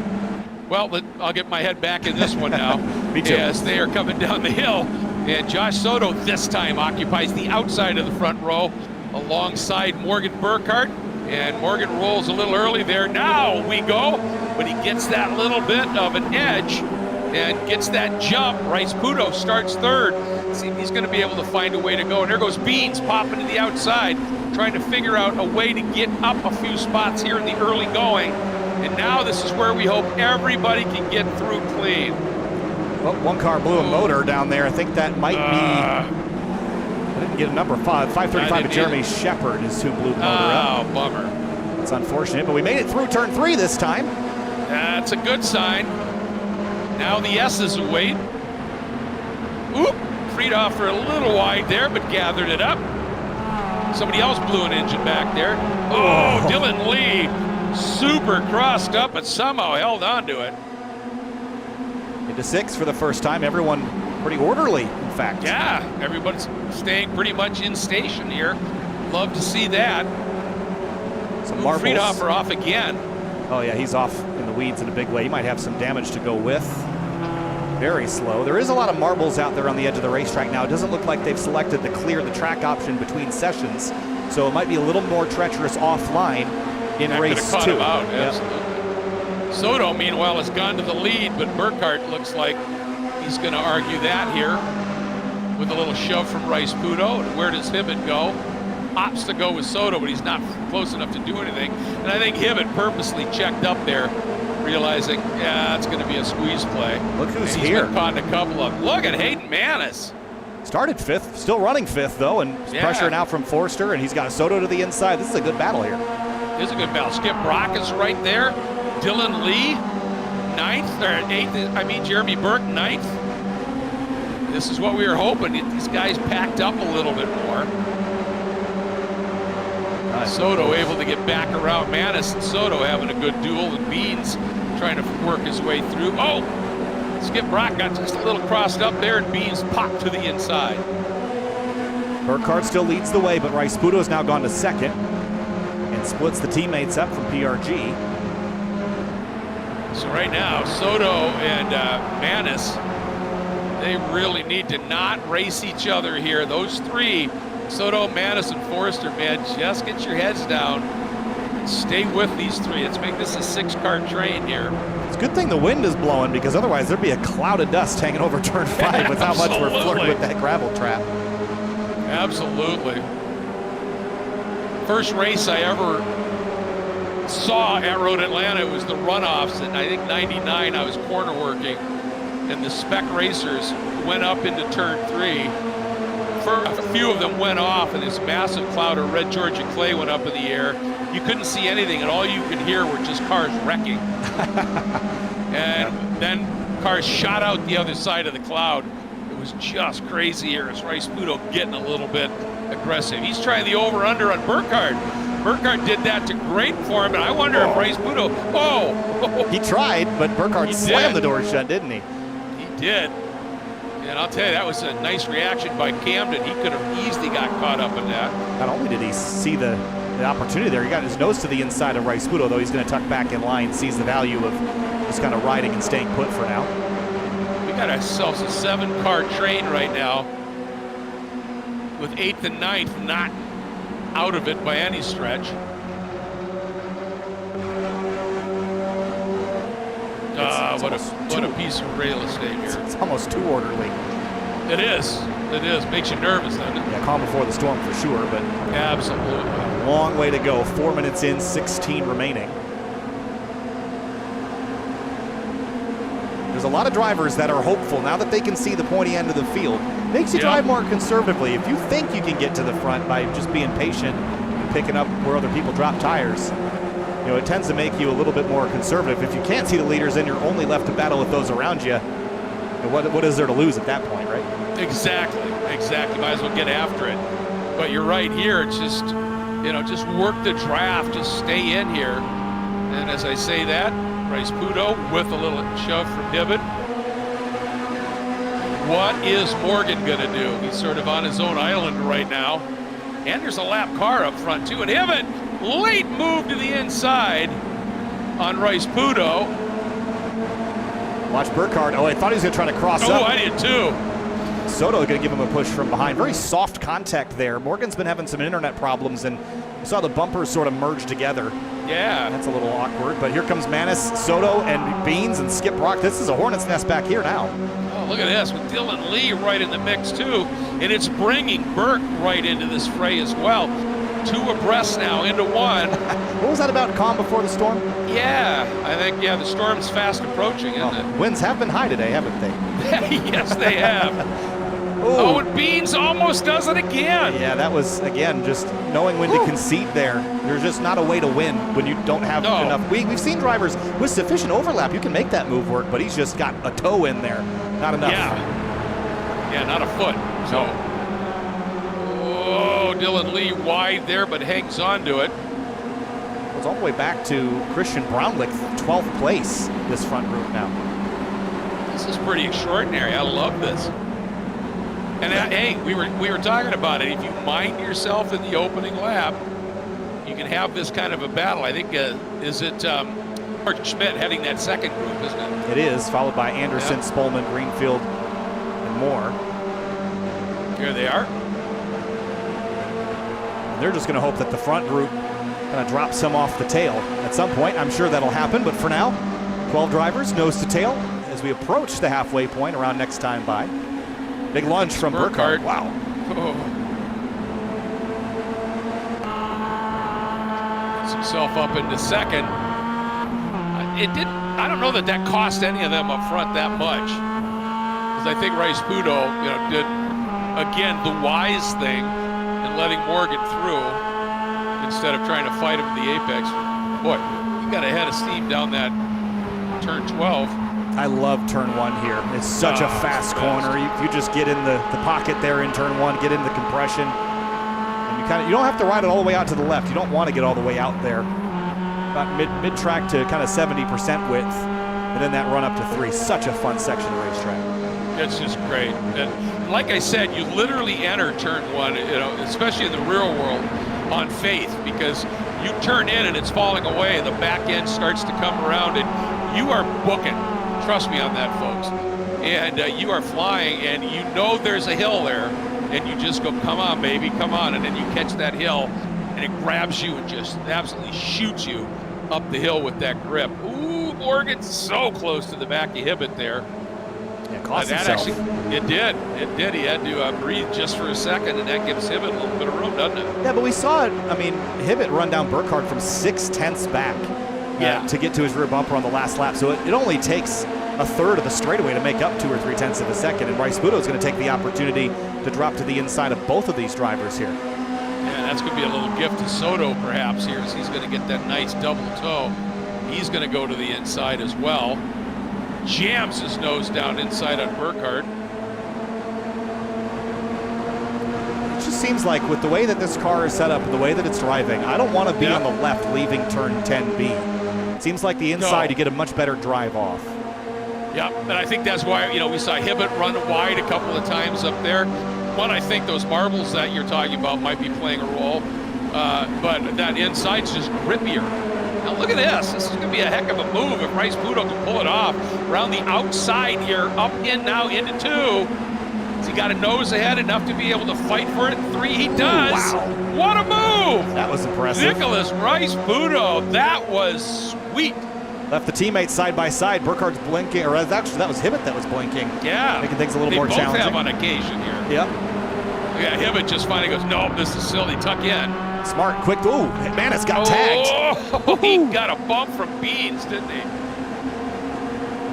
Well, I'll get my head back in this one now. Me too. As they are coming down the hill. And Josh Soto this time occupies the outside of the front row alongside Morgan Burkhart. And Morgan rolls a little early there. Now we go. But he gets that little bit of an edge and gets that jump. Rice Puto starts third. See if he's going to be able to find a way to go. And there goes Beans popping to the outside, trying to figure out a way to get up a few spots here in the early going. And now this is where we hope everybody can get through clean. Well, one car blew a motor down there. I think that might be, I didn't get a number, 535 to Jeremy Shepard is who blew the motor up. Oh, bummer. It's unfortunate, but we made it through turn 3 this time. That's a good sign. Now the S's await. Oop, Friedhoff for a little wide there, but gathered it up. Somebody else blew an engine back there. Oh, Dylan Lee. Super crossed up, but somehow held on to it. Into 6 for the first time. Everyone pretty orderly, in fact. Yeah, everyone's staying pretty much in station here. Love to see that. Some marbles. Friedhofer off again. Oh yeah, he's off in the weeds in a big way. He might have some damage to go with. Very slow. There is a lot of marbles out there on the edge of the racetrack now. It doesn't look like they've selected the clear the track option between sessions, so it might be a little more treacherous offline in race 2. Him out, absolutely. Soto, meanwhile, has gone to the lead, but Burkhart looks like he's going to argue that here with a little shove from Rice Puto. And where does Hibbett go? Opts to go with Soto, but he's not close enough to do anything. And I think Hibbett purposely checked up there, realizing, it's going to be a squeeze play. Look who's and he's here. Been caught in a couple of. Look at Hayden Manis. Started 5th, still running 5th though, and pressure now from Forster, and he's got Soto to the inside. This is a good battle here. Is a good battle. Skip Brock is right there. Dylan Lee, 9th, or 8th, I mean Jeremy Burke, 9th. This is what we were hoping. These guys packed up a little bit more. Soto able to get back around Manis, and Soto having a good duel, and Beans trying to work his way through. Oh! Skip Brock got just a little crossed up there, and Beans popped to the inside. Burkhardt still leads the way, but Rice-Puto has now gone to second and splits the teammates up from PRG. So right now, Soto and Manis, they really need to not race each other here. Those three, Soto, Manis, and Forrester, man, just get your heads down and stay with these three. Let's make this a 6-car train here. It's a good thing the wind is blowing, because otherwise there'd be a cloud of dust hanging over turn 5 with how much we're flirting with that gravel trap. Absolutely. First race I ever saw at Road Atlanta was the runoffs in, I think, 99. I was corner working, and the spec racers went up into turn 3. A few of them went off, and this massive cloud of red Georgia clay went up in the air. You couldn't see anything, and all you could hear were just cars wrecking. And then cars shot out the other side of the cloud. It was just crazy here as Rice-Puto getting a little bit aggressive. He's trying the over-under on Burkhardt. Burkhardt did that to great form, and I wonder if Rice-Puto, He tried, but Burkhardt slammed the door shut, didn't he? He did. And I'll tell you, that was a nice reaction by Camden. He could have easily got caught up in that. Not only did he see the opportunity there, he got his nose to the inside of Rice-Puto, though he's going to tuck back in line, sees the value of just kind of riding and staying put for now. We got ourselves a 7-car train right now with 8th and 9th not out of it by any stretch. What a piece of real estate here. It's almost too orderly. It is. It is. Makes you nervous, doesn't it? Yeah, calm before the storm for sure, but absolutely. Long way to go. 4 minutes in, 16 remaining. There's a lot of drivers that are hopeful now that they can see the pointy end of the field. Makes you drive more conservatively. If you think you can get to the front by just being patient and picking up where other people drop tires, you know, it tends to make you a little bit more conservative. If you can't see the leaders, then you're only left to battle with those around you. What is there to lose at that point, right? Exactly. Might as well get after it. But you're right here. It's just, you know, just work the draft. Just stay in here. And as I say that, Rice-Puto with a little shove from Hibbett. What is Morgan going to do? He's sort of on his own island right now. And there's a lap car up front, too. And Hibbett, late move to the inside on Rice-Puto. Watch Burkhardt. Oh, I thought he was going to try to cross up. Oh, I did, too. Soto going to give him a push from behind. Very soft contact there. Morgan's been having some internet problems, and you saw the bumpers sort of merge together. Yeah. That's a little awkward, but here comes Manis, Soto, and Beans, and Skip Brock. This is a hornet's nest back here now. Oh, look at this, with Dylan Lee right in the mix, too. And it's bringing Burke right into this fray as well. 2 abreast now, into 1. What was that about, calm before the storm? Yeah, I think, the storm's fast approaching, isn't it? Winds have been high today, haven't they? Yes, they have. Oh, and Beans almost does it again. Yeah, that was, again, just knowing when to concede there. There's just not a way to win when you don't have enough. We've seen drivers with sufficient overlap. You can make that move work, but he's just got a toe in there. Not enough. Yeah, not a foot. So, Dylan Lee wide there, but hangs on to it. It's all the way back to Christian Brownlick, 12th place, this front group now. This is pretty extraordinary. I love this. And hey, we were talking about it. If you mind yourself in the opening lap, you can have this kind of a battle. I think, is it Mark Schmidt heading that second group, isn't it? It is, followed by Anderson, Spolman, Greenfield, and more. Here they are. And they're just going to hope that the front group kind of drops some off the tail. At some point, I'm sure that'll happen, but for now, 12 drivers, nose to tail, as we approach the halfway point around next time by. Big lunge from Burkhardt. Wow. Gets himself up into second. I don't know that cost any of them up front that much. Because I think Rice-Puto, did, again, the wise thing in letting Morgan through. instead of trying to fight him at the apex. Boy, he got ahead of steam down that turn 12. I love turn 1 here. It's such a fast corner. You just get in the pocket there in turn 1, get into the compression, and you don't have to ride it all the way out to the left. You don't want to get all the way out there. About mid-track to kind of 70% width, and then that run up to 3. Such a fun section of the racetrack. It's just great. And like I said, you literally enter turn 1, especially in the real world, on faith, because you turn in and it's falling away, the back end starts to come around, and you are booking. Trust me on that, folks. And you are flying, and you know there's a hill there, and you just go, come on, baby, come on. And then you catch that hill, and it grabs you and just absolutely shoots you up the hill with that grip. Ooh, Morgan, so close to the back of Hibbett there. Yeah, cost that himself. Actually, it did. He had to breathe just for a second, and that gives Hibbett a little bit of room, doesn't it? Yeah, but we saw it. I mean, Hibbett run down Burkhardt from 6/10 back. To get to his rear bumper on the last lap. So it only takes a third of the straightaway to make up 2 or 3/10 of a second. And Rice Budo is going to take the opportunity to drop to the inside of both of these drivers here. Yeah, that's going to be a little gift to Soto perhaps here, as he's going to get that nice double toe. He's going to go to the inside as well. Jams his nose down inside on Burkhardt. It just seems like with the way that this car is set up and the way that it's driving, I don't want to be on the left leaving turn 10B. It seems like the inside you get a much better drive off. Yep, and I think that's why, we saw Hibbett run wide a couple of times up there. One, I think those marbles that you're talking about might be playing a role, but that inside's just grippier. Now look at this. This is going to be a heck of a move if Rice Budo can pull it off. Around the outside here, up in now into 2. Has he got a nose ahead enough to be able to fight for it? 3, he does. Wow. What a move! That was impressive. Nicholas Rice Budo, that was sweet. Left the teammates side by side. Burkhardt's blinking, or actually that was Hibbett that was blinking. Yeah. Making things a little more They both challenging. have on occasion here. Yep. Yeah, Hibbett just finally goes, nope, this is silly, tuck in. Smart, quick. Ooh, man, it's got tagged. Oh, he got a bump from Beans, didn't he?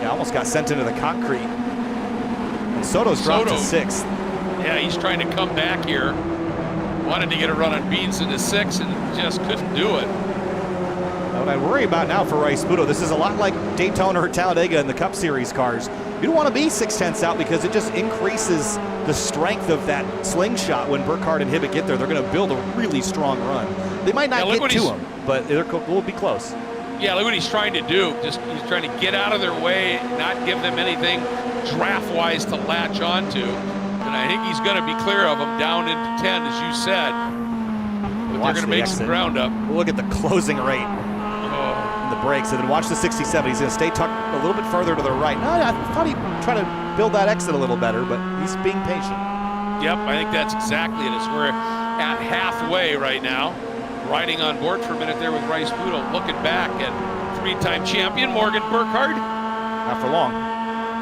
Yeah, almost got sent into the concrete. And Soto's dropped to 6th. Yeah, he's trying to come back here. Wanted to get a run on Beans into 6 and just couldn't do it. What I worry about now for Rice Budo, this is a lot like Daytona or Talladega in the Cup Series cars. You don't want to be 6/10 out because it just increases the strength of that slingshot when Burkhardt and Hibbett get there. They're going to build a really strong run. They might not get to him, but we'll be close. Yeah, look what he's trying to do. He's trying to get out of their way, not give them anything draft-wise to latch onto. And I think he's going to be clear of them down into 10, as you said. But they're going to make some ground up. Look at the closing rate. The brakes, and then watch the 67. He's going to stay tucked a little bit further to the right. No, I thought he'd try to build that exit a little better, but he's being patient. Yep, I think that's exactly it. We're at halfway right now. Riding on board for a minute there with Rice Budo, looking back at 3-time champion Morgan Burkhardt. Not for long.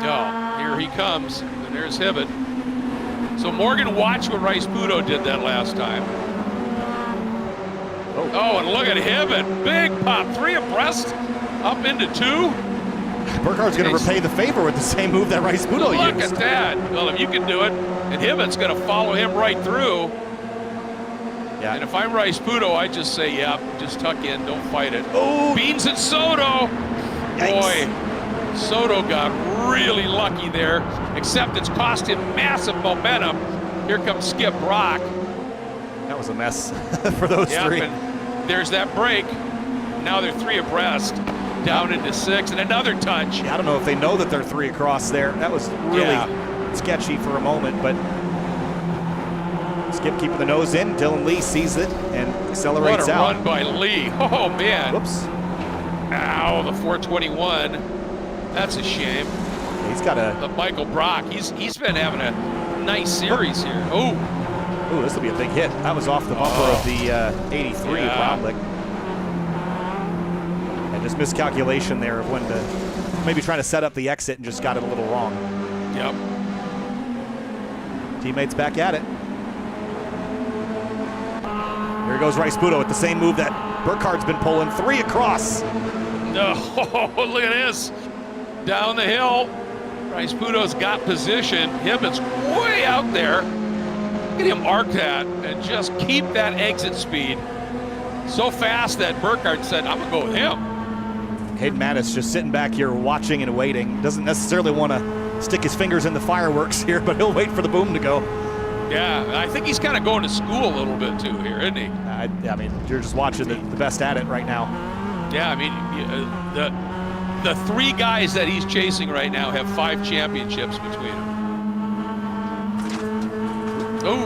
Oh, here he comes, and there's Hibbett. So Morgan, watch what Rice Budo did that last time. Oh, and look at Hibbett. Big pop. 3 abreast. Up into 2. Burkhardt's going to repay the favor with the same move that Rice Budo used. Look at that. Well, if you can do it, and Hibbett's going to follow him right through. Yeah. And if I'm Rice Budo, I just say, yep, just tuck in, don't fight it. Oh, Beans and Soto. Yikes. Boy, Soto got really lucky there, except it's cost him massive momentum. Here comes Skip Brock. That was a mess for those 3. And there's that break. Now they're 3 abreast, down into 6, and another touch. Yeah, I don't know if they know that they're 3 across there. That was really sketchy for a moment, but Skip keeping the nose in. Dylan Lee sees it and accelerates out. What a run by Lee. Oh, man. Whoops. Ow, the 421. That's a shame. He's got The Michael Brock, he's been having a nice series here. Oh. Ooh, this will be a big hit. That was off the bumper of the 83 of Rodlick. And just miscalculation there of when to maybe trying to set up the exit and just got it a little wrong. Yep. Teammates back at it. Here goes Rice Budo with the same move that Burkhardt's been pulling. 3 across. No, look at this. Down the hill. Rice Budo's got position. Hibbett's way out there. Look at him arc that and just keep that exit speed. So fast that Burkhardt said, I'm going to go with him. Hayden Mattis just sitting back here watching and waiting. Doesn't necessarily want to stick his fingers in the fireworks here, but he'll wait for the boom to go. Yeah, I think he's kind of going to school a little bit too here, isn't he? I mean, you're just watching the best at it right now. Yeah, I mean, the three guys that he's chasing right now have 5 championships between them. Oh.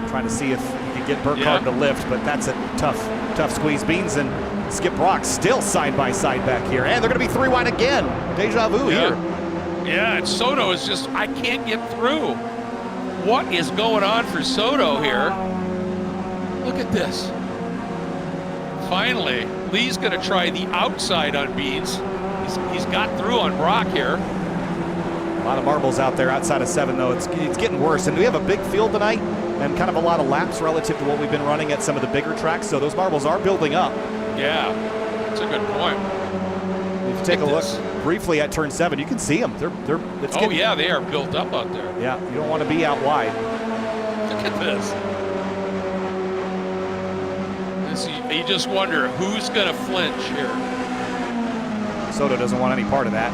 Trying to see if he can get Burkhardt to lift, but that's a tough squeeze. Beans and Skip Brock still side by side back here, and they're going to be 3 wide again. Deja vu here. Yeah, and Soto is just, I can't get through. What is going on for Soto here? Look at this. Finally, Lee's going to try the outside on Beans. He's got through on Brock here. A lot of marbles out there outside of 7, though. It's getting worse, and we have a big field tonight and kind of a lot of laps relative to what we've been running at some of the bigger tracks, so those marbles are building up. Yeah, that's a good point. If you take a look briefly at turn 7, you can see them. Yeah, they are built up out there. Yeah, you don't want to be out wide. Look at this. You just wonder who's going to flinch here. Soto doesn't want any part of that.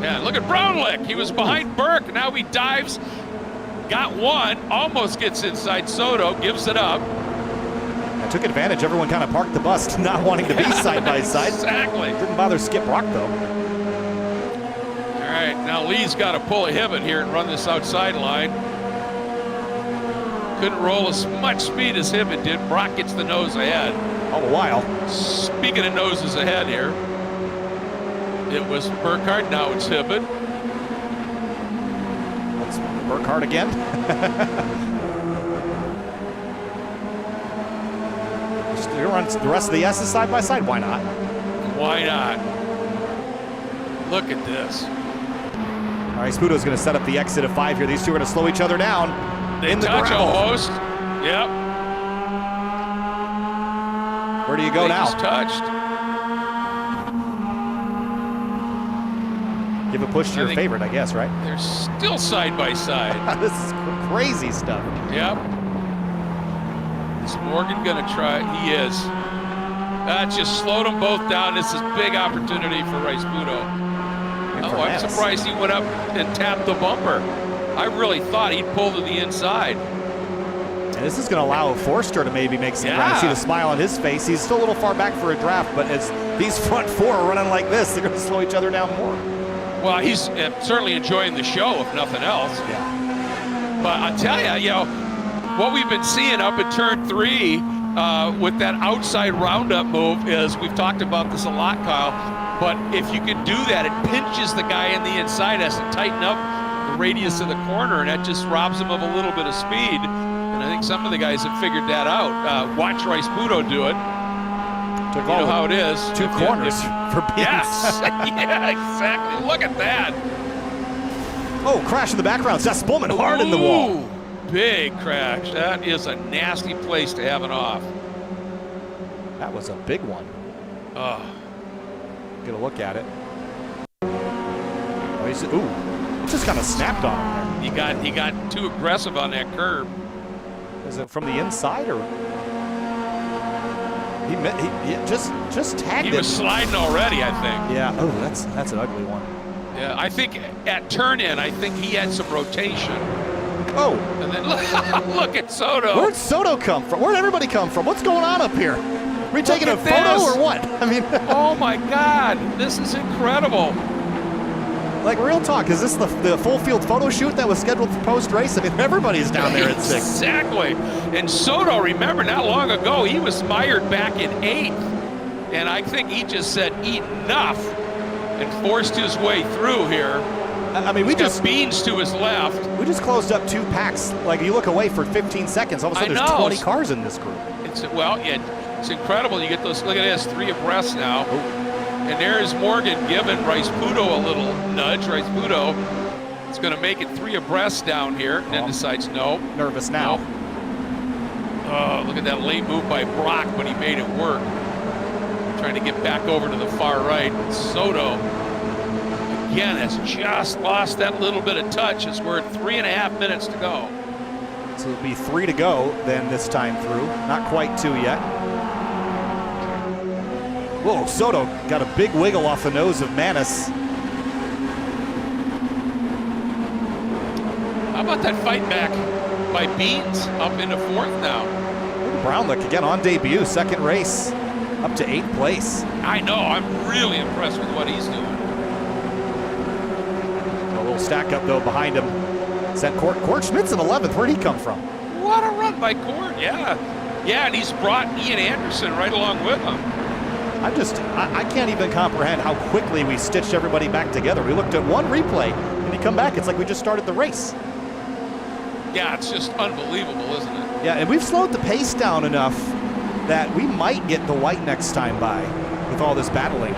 Yeah, look at Brownlick. He was behind Burke. Now he dives. Got one. Almost gets inside Soto. Gives it up. I took advantage. Everyone kind of parked the bus, not wanting to be side by side. Exactly. Didn't bother Skip Brock, though. All right, now Lee's got to pull a Hibbett here and run this outside line. Couldn't roll as much speed as Hibbett did. Brock gets the nose ahead. All the while. Speaking of noses ahead here, it was Burkhardt, now it's Hibbett. It's Burkhardt again. You run the rest of the S's side by side. Why not? Why not? Look at this. All right, Spudo's going to set up the exit of 5 here. These two are going to slow each other down. They touch almost. Yep. Where do you go now? Just touched. Give a push to your favorite, I guess, right? They're still side by side. This is crazy stuff. Yep. Is Morgan going to try? He is. That just slowed them both down. This is big opportunity for Spudo. Oh, I'm surprised he went up and tapped the bumper. I really thought he'd pull to the inside. And this is going to allow Forster to maybe make some ground. See the smile on his face. He's still a little far back for a draft, but as these front 4 are running like this, they're going to slow each other down more. Well, he's certainly enjoying the show, if nothing else. Yeah. But I tell you, what we've been seeing up at turn 3 with that outside roundup move is, we've talked about this a lot, Kyle, but if you can do that, it pinches the guy in the inside, has to tighten up the radius of the corner, and that just robs him of a little bit of speed. And I think some of the guys have figured that out. Watch Spudo do it. You know how it is. 2 corners for Beans. Yes. Yeah, exactly. Look at that. Oh, crash in the background. Seth Spillman hard in the wall. Big crash. That is a nasty place to have it off. That was a big one. Get a look at it. Oh, just kind of snapped on him there. He got too aggressive on that curb. Is it from the inside, or he just tagged him? He was sliding already, I think. Yeah. Oh, that's an ugly one. Yeah, I think at turn-in, I think he had some rotation. Oh. And then look at Soto. Where'd Soto come from? Where'd everybody come from? What's going on up here? Are we taking a photo or what? I mean, oh my God, this is incredible. Like, real talk, is this the full field photo shoot that was scheduled for post-race? I mean, everybody's down there at 6. Exactly. And Soto, remember, not long ago, he was mired back in 8th. And I think he just said, enough, and forced his way through here. I mean, we just Beans to his left. We just closed up 2 packs. Like, you look away for 15 seconds, all of a sudden there's 20 cars in this group. It's incredible. You get those. Look at this, 3 abreast now. Oh. And there's Morgan giving Spudo a little nudge. Spudo is going to make it 3 abreast down here, and then decides no. Nervous now. No. Oh, look at that late move by Brock, but he made it work. Trying to get back over to the far right. Soto, again, has just lost that little bit of touch as we're at 3.5 minutes to go. So it'll be 3 to go then this time through. Not quite 2 yet. Whoa, Soto got a big wiggle off the nose of Manis. How about that fight back by Beans up into 4th now? Brownlick again on debut, 2nd race, up to 8th place. I know, I'm really impressed with what he's doing. A little stack up though behind him. Sent Court Schmidt's in 11th. Where'd he come from? What a run by Court, yeah. Yeah, and he's brought Ian Anderson right along with him. I can't even comprehend how quickly we stitched everybody back together. We looked at one replay, and you come back, it's like we just started the race. Yeah, it's just unbelievable, isn't it? Yeah, and we've slowed the pace down enough that we might get the white next time by with all this battling.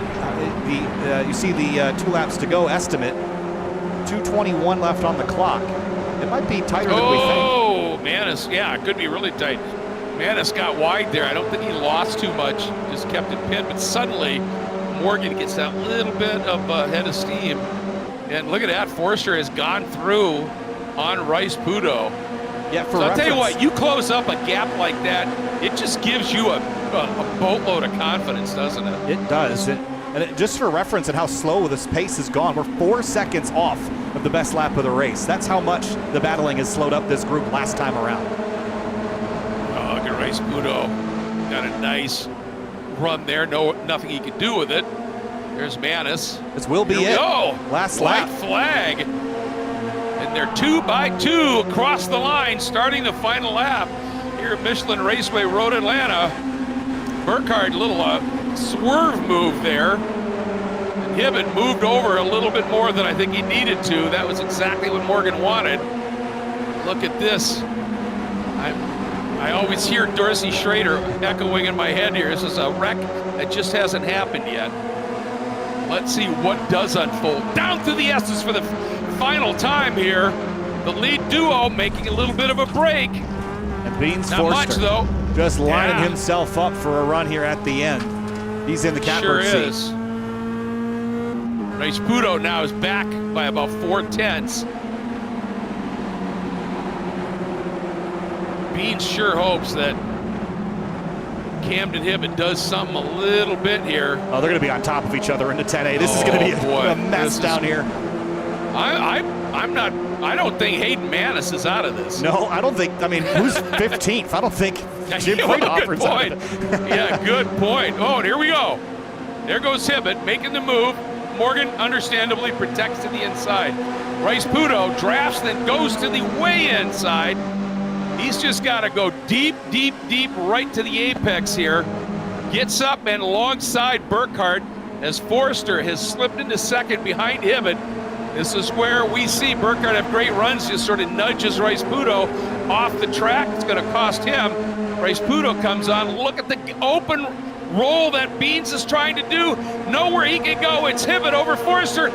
You see the 2 laps to go estimate, 2:21 left on the clock. It might be tighter than we think. Oh, Manis, yeah, it could be really tight. Manis got wide there. I don't think he lost too much, just kept it pinned, but suddenly Morgan gets that little bit of head of steam. And look at that, Forster has gone through on Rice Pudo. Yeah, so I'll tell you what, you close up a gap like that, it just gives you a boatload of confidence, doesn't it? It does. Just for reference and how slow this pace has gone, we're 4 seconds off of the best lap of the race. That's how much the battling has slowed up this group last time around. Oh, look at Rice Pudo. Got a nice run there. Nothing he could do with it. There's Manis. This will be it. Last lap. White flag. And they're 2 by 2 across the line, starting the final lap here at Michelin Raceway Road, Atlanta. Burkhardt, little swerve move there. And Hibbett moved over a little bit more than I think he needed to. That was exactly what Morgan wanted. Look at this. I always hear Dorsey Schrader echoing in my head here. This is a wreck that just hasn't happened yet. Let's see what does unfold. Down through the S's for the final time here. The lead duo making a little bit of a break. And Beans Not much though. Just lining himself up for a run here at the end. He's in the catbird seat. Sure is. Rice Pudo now is back by about 4/10. Beans sure hopes that Camden Hibbett does something a little bit here. Oh, they're going to be on top of each other into 10A. This is going to be a mess down here. I don't think Hayden Manis is out of this. No, I don't think. I mean, who's 15th? I don't think Jim Friedhofer's out of it. Yeah, good point. Oh, and here we go. There goes Hibbett making the move. Morgan understandably protects to the inside. Rice Pudo drafts, then goes to the way inside. He's just got to go deep, deep, deep right to the apex here. Gets up and alongside Burkhardt as Forster has slipped into 2nd behind Hibbett. This is where we see Burkhardt have great runs, just sort of nudges Rice Pudo off the track. It's going to cost him. Rice Pudo comes on. Look at the open roll that Beans is trying to do. Nowhere he can go. It's Hibbett over Forster.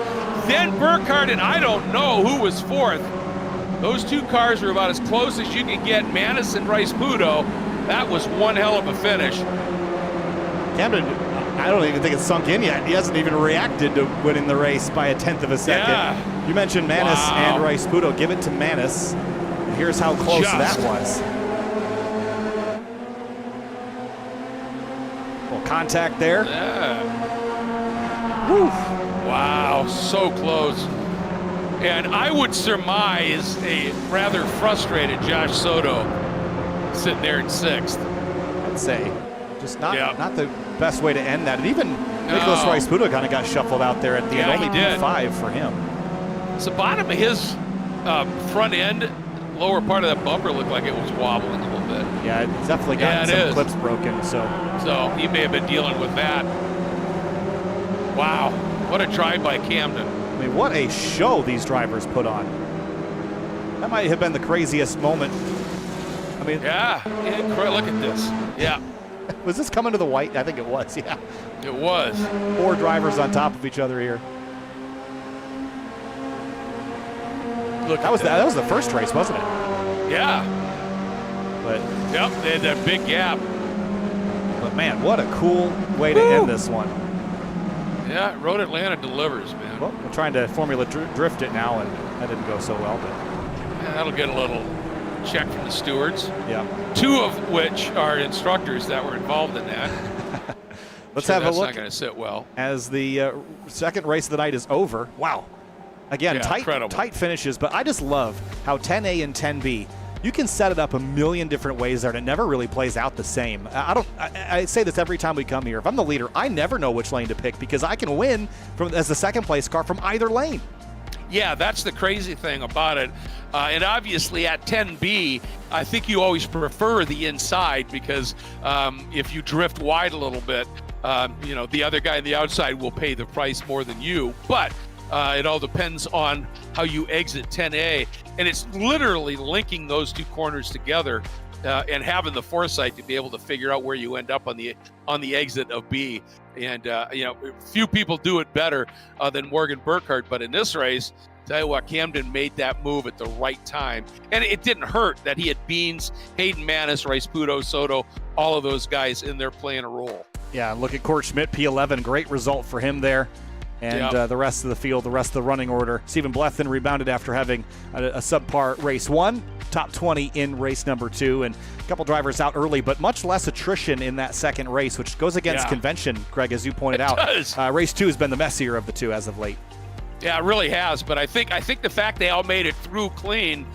Then Burkhardt, and I don't know who was 4th. Those 2 cars were about as close as you can get. Manis and Rice Pudo. That was one hell of a finish. Camden, I don't even think it's sunk in yet. He hasn't even reacted to winning the race by 1/10 of a second. Yeah. You mentioned Manis and Rice Pudo. Give it to Manis. Here's how close that was. Well, contact there. Yeah. Woo. Wow, so close. And I would surmise a rather frustrated Josh Soto sitting there in 6th. I'd say. Just not the best way to end that. And even Nicholas Rice Pudo kind of got shuffled out there at the end. Only P5 for him. So the bottom of his front end, lower part of that bumper looked like it was wobbling a little bit. Yeah, it's definitely got some clips broken. So he may have been dealing with that. Wow, what a drive by Camden. I mean, what a show these drivers put on. That might have been the craziest moment. I mean, look at this. Yeah. Was this coming to the white? I think it was, yeah. It was. 4 drivers on top of each other here. Look, that was the first race, wasn't it? Yeah. But yep, they had that big gap. But man, what a cool way to end this one. Yeah, Road Atlanta delivers, man. Well, we're trying to Formula Drift it now, and that didn't go so well. But yeah, that'll get a little check from the stewards. Yeah. 2 of which are instructors that were involved in that. Let's have a look. That's not going to sit well. As the second race of the night is over. Wow. Again, Yeah, tight finishes, but I just love how 10A and 10B, you can set it up a million different ways there, and it never really plays out the same. I say this every time we come here. If I'm the leader, I never know which lane to pick because I can win as the second place car from either lane. Yeah, that's the crazy thing about it. And obviously at 10B, I think you always prefer the inside because if you drift wide a little bit, the other guy on the outside will pay the price more than you. But it all depends on how you exit 10A. And it's literally linking those 2 corners together and having the foresight to be able to figure out where you end up on the exit of B. And, few people do it better than Morgan Burkhardt. But in this race, tell you what, Camden made that move at the right time. And it didn't hurt that he had Beans, Hayden Manis, Rice Puto, Soto, all of those guys in there playing a role. Yeah, look at Court Schmidt, P11. Great result for him there. And the rest of the field, the rest of the running order. Stephen Blethen rebounded after having a subpar race 1, top 20 in race number 2, and a couple drivers out early, but much less attrition in that second race, which goes against convention, Greg, as you pointed out. Race 2 has been the messier of the 2 as of late. Yeah, it really has. But I think the fact they all made it through clean,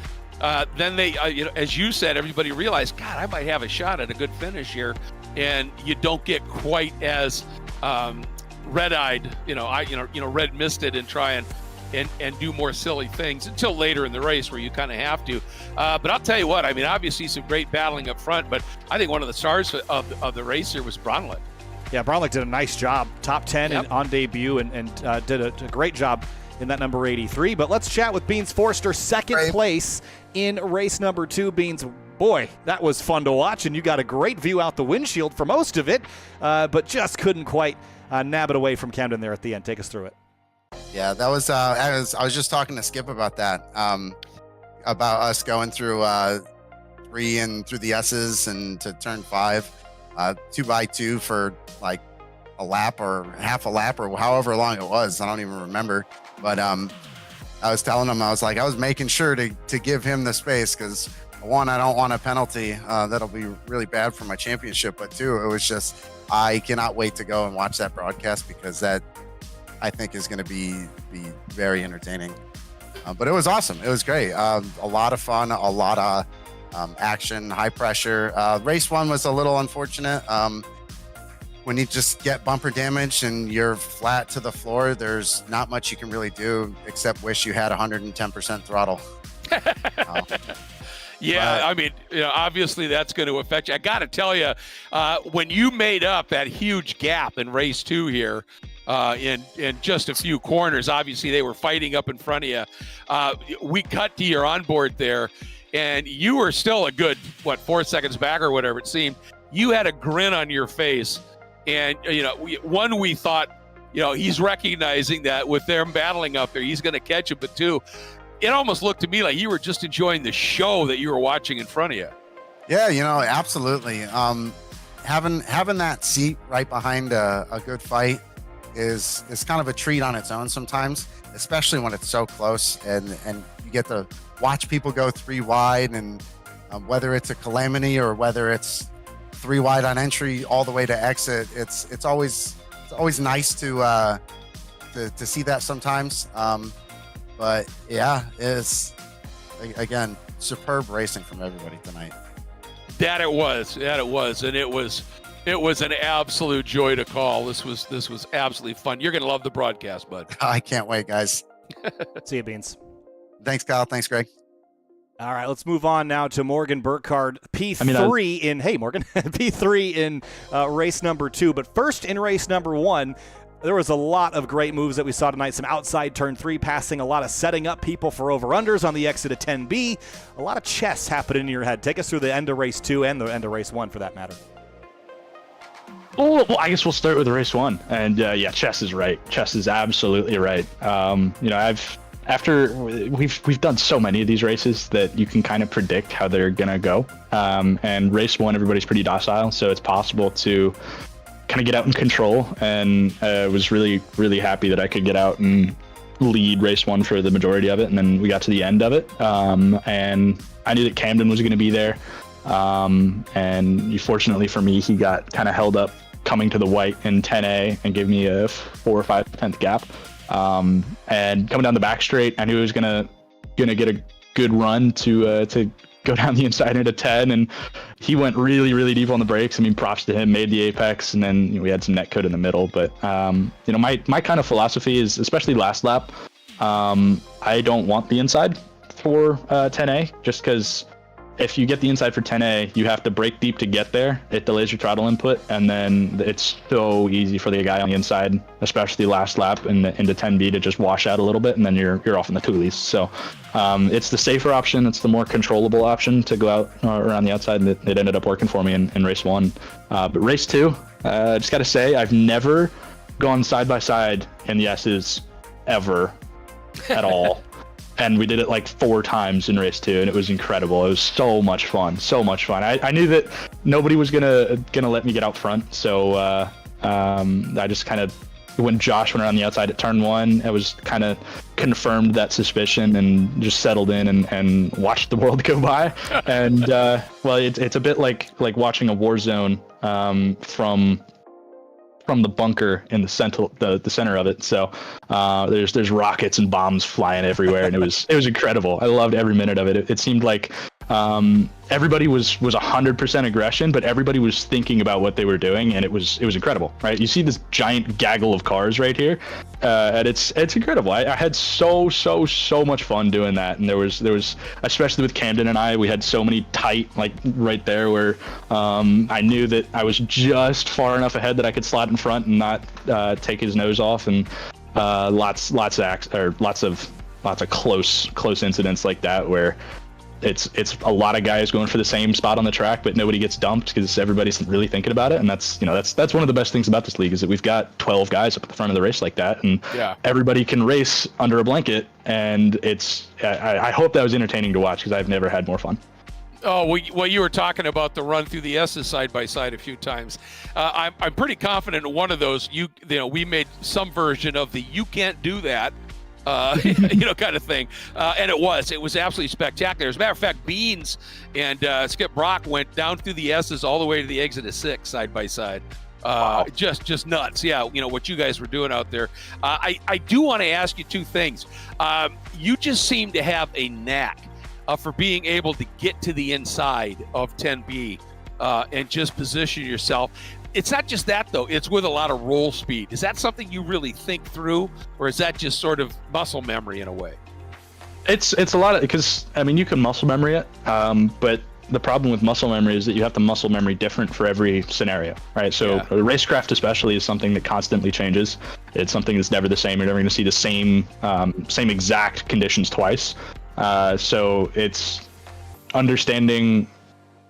then they, as you said, everybody realized, God, I might have a shot at a good finish here, and you don't get quite as red-eyed, red-misted and try and do more silly things until later in the race where you kind of have to. But I'll tell you what, I mean, obviously some great battling up front, but I think one of the stars of the race here was Bronlick. Yeah, Bronlick did a nice job. Top 10 on debut and did a great job in that number 83. But let's chat with Beans Forster, second place in race number 2. Beans, boy, that was fun to watch, and you got a great view out the windshield for most of it, but just couldn't quite nab it away from Camden there at the end. Take us through it. Yeah, that was, I was just talking to Skip about that, about us going through 3 and through the S's and to turn 5, 2x2 for like a lap or half a lap or however long it was. I don't even remember. But I was telling him, I was making sure to give him the space because 1, I don't want a penalty. That'll be really bad for my championship. But 2, it was just, I cannot wait to go and watch that broadcast because that I think is going to be very entertaining. But it was awesome. It was great. A lot of fun, a lot of action, high pressure. Race 1 was a little unfortunate. When you just get bumper damage and you're flat to the floor, there's not much you can really do except wish you had 110% throttle. Yeah, I mean, obviously that's going to affect you. I got to tell you, when you made up that huge gap in race 2 here, in just a few corners, obviously they were fighting up in front of you. We cut to your onboard there, and you were still a good, 4 seconds back or whatever it seemed. You had a grin on your face, and we thought, he's recognizing that with them battling up there, he's going to catch it. But 2, it almost looked to me like you were just enjoying the show that you were watching in front of you. Yeah, absolutely. Having that seat right behind a good fight is kind of a treat on its own sometimes, especially when it's so close and you get to watch people go 3 wide, and whether it's a calamity or whether it's 3 wide on entry all the way to exit, it's always nice to see that sometimes. But yeah, it's again superb racing from everybody tonight. That it was, and it was an absolute joy to call. This was absolutely fun. You're gonna love the broadcast, bud. I can't wait, guys. See you, Beans. Thanks, Kyle. Thanks, Greg. All right, let's move on now to Morgan Burkhardt, P3 in. Hey, Morgan, P3 in race number 2. But first, in race number 1, there was a lot of great moves that we saw tonight. Some outside turn 3 passing, a lot of setting up people for over-unders on the exit of 10B. A lot of chess happening in your head. Take us through the end of race 2 and the end of race 1, for that matter. Well, I guess we'll start with race 1. And Chess is right. Chess is absolutely right. We've done so many of these races that you can kind of predict how they're gonna go. And race 1, everybody's pretty docile, so it's possible to kind of get out in control. And was really, really happy that I could get out and lead race 1 for the majority of it. And then we got to the end of it, and I knew that Camden was going to be there. And fortunately for me, he got kind of held up coming to the white in 10A and gave me a 4 or 5 tenth gap. And coming down the back straight, I knew he was gonna get a good run to go down the inside into 10, and he went really, really deep on the brakes. I mean, props to him, made the apex, and then we had some net code in the middle. But my kind of philosophy is, especially last lap, I don't want the inside for 10A, just because if you get the inside for 10A, you have to brake deep to get there. It delays your throttle input, and then it's so easy for the guy on the inside, especially last lap into 10B, to just wash out a little bit, and then you're off in the toolies. So it's the safer option. It's the more controllable option to go out around the outside, and it ended up working for me in race 1. But race 2, just got to say, I've never gone side by side in the S's ever at all. And we did it like 4 times in race 2, and it was incredible. It was so much fun. I knew that nobody was gonna let me get out front, so I just kind of, when Josh went around the outside at turn 1, I was kind of confirmed that suspicion and just settled in and watched the world go by. And well, it's a bit like watching a war zone from the bunker in the center of it. So there's rockets and bombs flying everywhere, and it was incredible. I loved every minute of it. It seemed like everybody was 100% aggression, but everybody was thinking about what they were doing, and it was incredible, right? You see this giant gaggle of cars right here, and it's incredible. I had so much fun doing that, and there was especially with Camden and I, we had so many tight, like right there where I knew that I was just far enough ahead that I could slide in front and not take his nose off, and lots of close incidents like that where it's a lot of guys going for the same spot on the track, but nobody gets dumped because everybody's really thinking about it. And that's one of the best things about this league, is that we've got 12 guys up at the front of the race like that, and everybody can race under a blanket. And I hope that was entertaining to watch, because I've never had more fun. Oh, well, you were talking about the run through the S's side by side a few times. I'm pretty confident in one of those. We made some version of the "you can't do that" kind of thing. And it was absolutely spectacular. As a matter of fact, Beans and Skip Brock went down through the S's all the way to the exit of 6 side by side. Wow. Just nuts. Yeah. What you guys were doing out there. I do want to ask you 2 things. You just seem to have a knack for being able to get to the inside of 10B and just position yourself. It's not just that, though. It's with a lot of roll speed. Is that something you really think through, or is that just sort of muscle memory in a way? It's a lot of, because you can muscle memory it, but the problem with muscle memory is that you have to muscle memory different for every scenario, right? So racecraft especially is something that constantly changes. It's something that's never the same. You're never going to see the same exact conditions twice. So it's understanding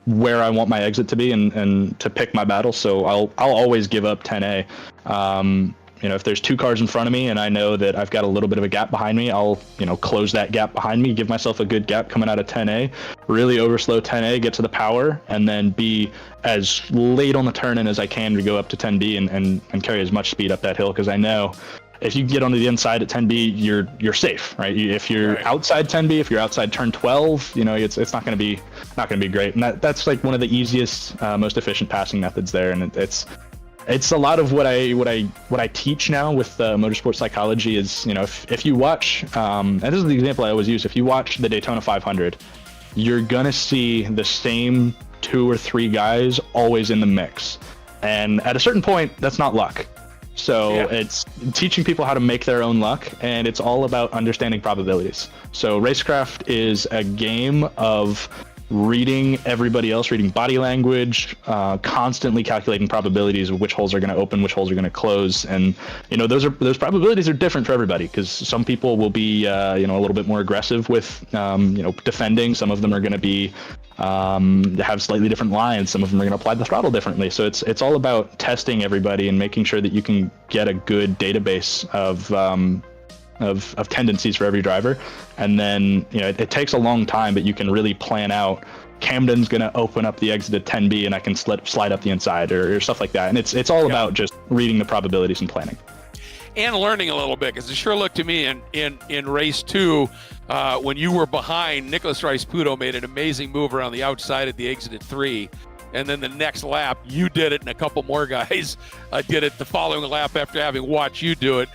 where I want my exit to be and to pick my battle. So I'll always give up 10A. If there's 2 cars in front of me and I know that I've got a little bit of a gap behind me, I'll close that gap behind me, give myself a good gap coming out of 10A, really overslow 10A, get to the power, and then be as late on the turn in as I can to go up to 10B and carry as much speed up that hill, because I know if you get onto the inside at 10B, you're safe, right? If you're outside 10B, if you're outside turn 12, it's not going to be great. And that's like one of the easiest, most efficient passing methods there. And it's a lot of what I teach now with motorsport psychology is, if you watch, and this is the example I always use, if you watch the Daytona 500, you're gonna see the same 2 or 3 guys always in the mix. And at a certain point, that's not luck. So it's teaching people how to make their own luck, and it's all about understanding probabilities. So racecraft is a game of reading everybody else, reading body language, constantly calculating probabilities of which holes are going to open, which holes are going to close. And those probabilities are different for everybody, because some people will be a little bit more aggressive with defending. Some of them are going to be have slightly different lines. Some of them are going to apply the throttle differently. So it's all about testing everybody and making sure that you can get a good database of tendencies for every driver. And then it takes a long time, but you can really plan out, Camden's going to open up the exit at 10B and I can slide up the inside or stuff like that. And it's all about just reading the probabilities and planning. And learning a little bit, because it sure looked to me in race 2, when you were behind, Nicholas Rice-Puto made an amazing move around the outside at the exit at 3. And then the next lap, you did it, and a couple more guys did it the following lap after having watched you do it.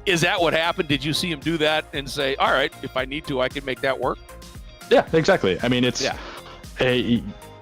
Is that what happened? Did you see him do that and say, all right, if I need to, I can make that work? Yeah, exactly. I mean, it's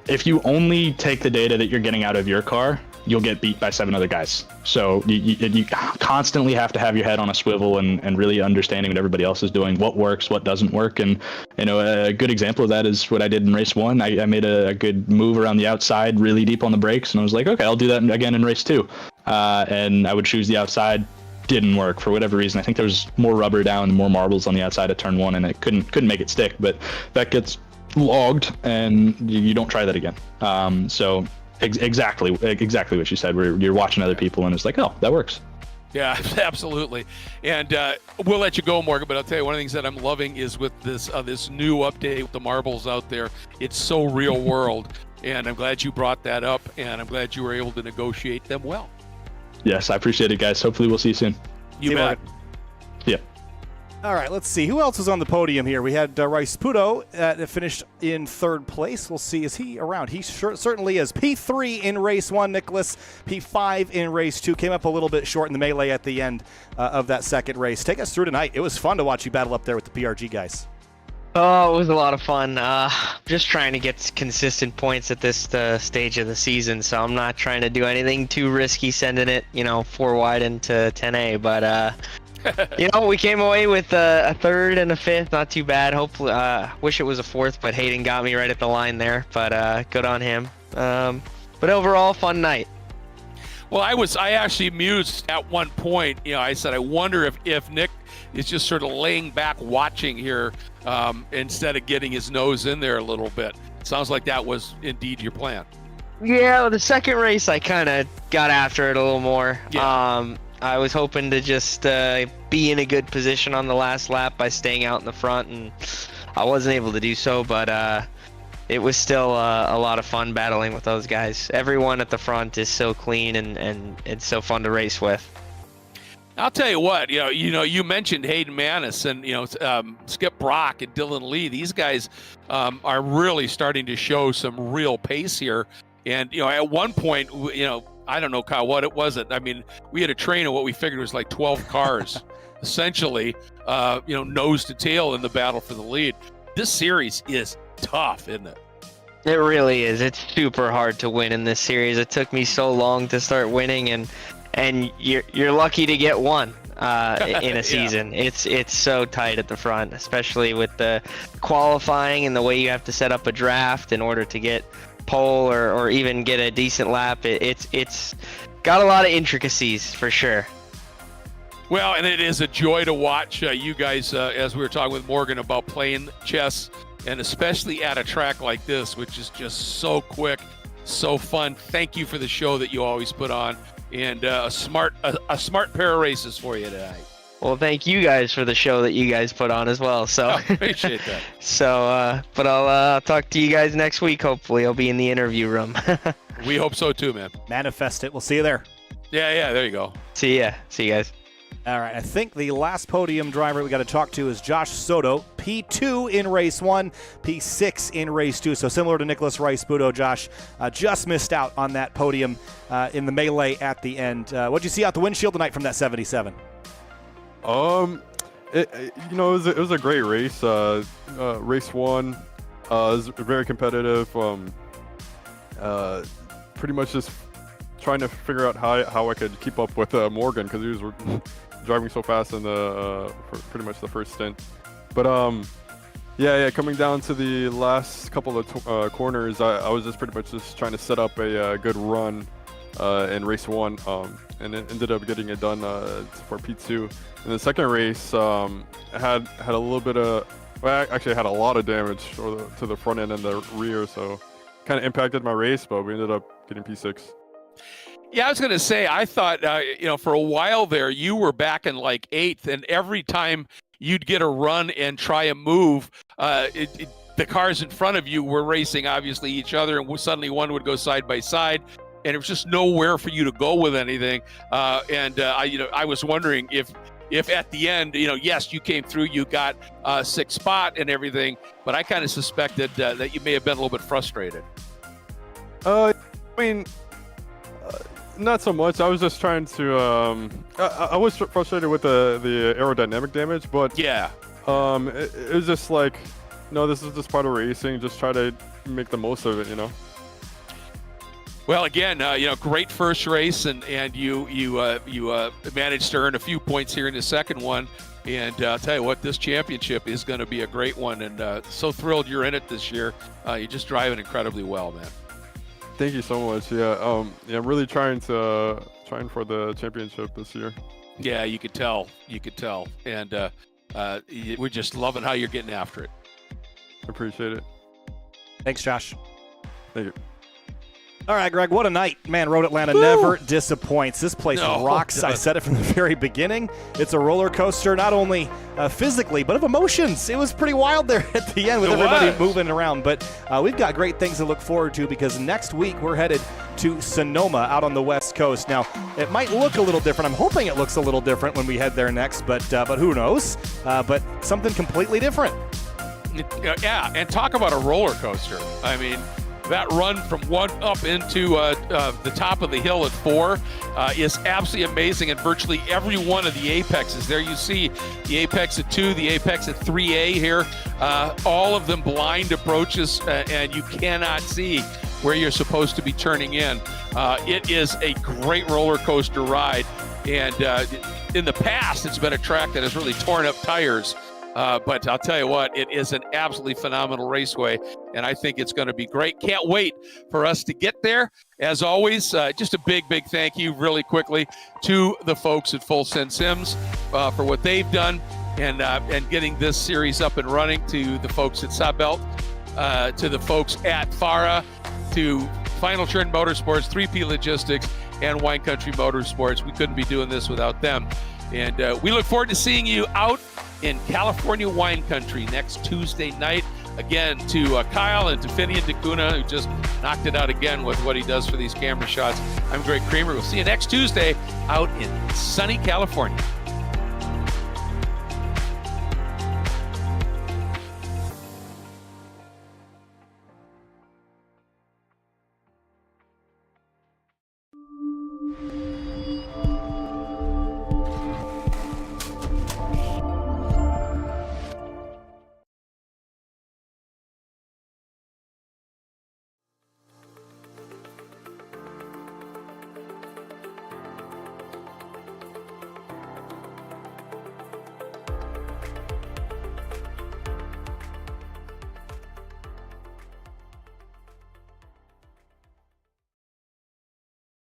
if you only take the data that you're getting out of your car, you'll get beat by 7 other guys. So you constantly have to have your head on a swivel and really understanding what everybody else is doing, what works, what doesn't work. And, a good example of that is what I did in race 1. I made a good move around the outside, really deep on the brakes. And I was like, okay, I'll do that again in race 2. And I would choose the outside. Didn't work for whatever reason. I think there was more rubber down, more marbles on the outside of turn 1, and it couldn't make it stick. But that gets logged, and you don't try that again. So exactly what you said, where you're watching other people and it's like, oh, that works. Yeah, absolutely. And we'll let you go, Morgan, but I'll tell you, one of the things that I'm loving is with this new update with the marbles out there, it's so real world. And I'm glad you brought that up, and I'm glad you were able to negotiate them well. Yes, I appreciate it, guys. Hopefully we'll see you soon. You bet. Yeah. All right, let's see. Who else was on the podium here? We had Rice-Puto that finished in 3rd place. We'll see. Is he around? He certainly is. P3 in race 1, Nicholas. P5 in race 2. Came up a little bit short in the melee at the end of that second race. Take us through tonight. It was fun to watch you battle up there with the PRG guys. Oh, it was a lot of fun. Just trying to get consistent points at this stage of the season, so I'm not trying to do anything too risky sending it, 4 wide into 10A, but we came away with a 3rd and a 5th, not too bad. Hopefully, wish it was a 4th, but Hayden got me right at the line there, but good on him. But overall, fun night. Well, I actually mused at one point, I said, I wonder if Nick is just sort of laying back watching here instead of getting his nose in there a little bit. Sounds like that was indeed your plan. Yeah, well, the second race I kind of got after it a little more. Yeah. I was hoping to just be in a good position on the last lap by staying out in the front, and I wasn't able to do so, but it was still a lot of fun battling with those guys. Everyone at the front is so clean, and it's so fun to race with. I'll tell you what, you mentioned Hayden Manis and, Skip Brock and Dylan Lee. These guys are really starting to show some real pace here. And, at one point, I don't know, Kyle, what it wasn't. I mean, we had a train of what we figured was like 12 cars, essentially, nose to tail in the battle for the lead. This series is tough, isn't it? It really is. It's super hard to win in this series. It took me so long to start winning, and you're lucky to get one in a season. Yeah. It's so tight at the front, especially with the qualifying and the way you have to set up a draft in order to get pole or even get a decent lap. It's got a lot of intricacies for sure. Well, and it is a joy to watch you guys, as we were talking with Morgan about playing chess, and especially at a track like this, which is just so quick, so fun. Thank you for the show that you always put on, and a smart pair of races for you tonight. Well, thank you guys for the show that you guys put on as well. So appreciate that. So, but I'll talk to you guys next week. Hopefully, I'll be in the interview room. We hope so too, man. Manifest it. We'll see you there. Yeah. There you go. See ya. See you guys. All right, I think the last podium driver we got to talk to is Josh Soto, P2 in race 1, P6 in race 2. So similar to Nicholas Rice-Puto, Josh just missed out on that podium in the melee at the end. What'd you see out the windshield tonight from that 77? It was a great race. Race 1 was very competitive. Pretty much just trying to figure out how I could keep up with Morgan, because he was driving so fast in for pretty much the first stint. But coming down to the last couple of corners, I was just pretty much just trying to set up a good run in race 1, and it ended up getting it done for P2. In the second race, had a little bit of, well, actually I had a lot of damage to the front end and the rear, so kind of impacted my race, but we ended up getting P6. Yeah, I was going to say, I thought, for a while there, you were back in like 8th, and every time you'd get a run and try a move, the cars in front of you were racing, obviously, each other, and suddenly one would go side by side, and it was just nowhere for you to go with anything. I was wondering if if at the end, yes, you came through, you got sixth spot and everything, but I kind of suspected that you may have been a little bit frustrated. I mean, not so much. I was just trying to. I was frustrated with the aerodynamic damage, but yeah, it was just like, no, this is just part of racing. Just try to make the most of it, Well, again, great first race, and you managed to earn a few points here in the second one. And I'll tell you what, this championship is going to be a great one, and so thrilled you're in it this year. You're just driving incredibly well, man. Thank you so much. Yeah, I'm really trying for the championship this year. Yeah, you could tell, and we're just loving how you're getting after it. Appreciate it. Thanks, Josh. Thank you. All right, Greg, what a night. Man, Road Atlanta never disappoints. This place No, rocks. it I doesn't. said it from the very beginning. It's a roller coaster, not only physically, but of emotions. It was pretty wild there at the end with It everybody was. moving around. But we've got great things to look forward to because next week we're headed to Sonoma out on the West Coast. Now, it might look a little different. I'm hoping it looks a little different when we head there next, but who knows? But something completely different. Yeah, and talk about a roller coaster. I mean, that run from 1 up into the top of the hill at 4 is absolutely amazing, and virtually every one of the apexes. There you see the apex at 2, the apex at 3A here, all of them blind approaches, and you cannot see where you're supposed to be turning in. It is a great roller coaster ride, and in the past, it's been a track that has really torn up tires. But I'll tell you what, it is an absolutely phenomenal raceway, and I think it's going to be great. Can't wait for us to get there. As always, just a big thank you really quickly to the folks at Full Send Sims for what they've done and getting this series up and running, to the folks at Sabelt, to the folks at Farah, to Final Turn Motorsports, 3P Logistics, and Wine Country Motorsports. We couldn't be doing this without them. And we look forward to seeing you out in California wine country next Tuesday night. Again, to Kyle and to Finian DeCuna, who just knocked it out again with what he does for these camera shots. I'm Greg Kramer. We'll see you next Tuesday out in sunny California.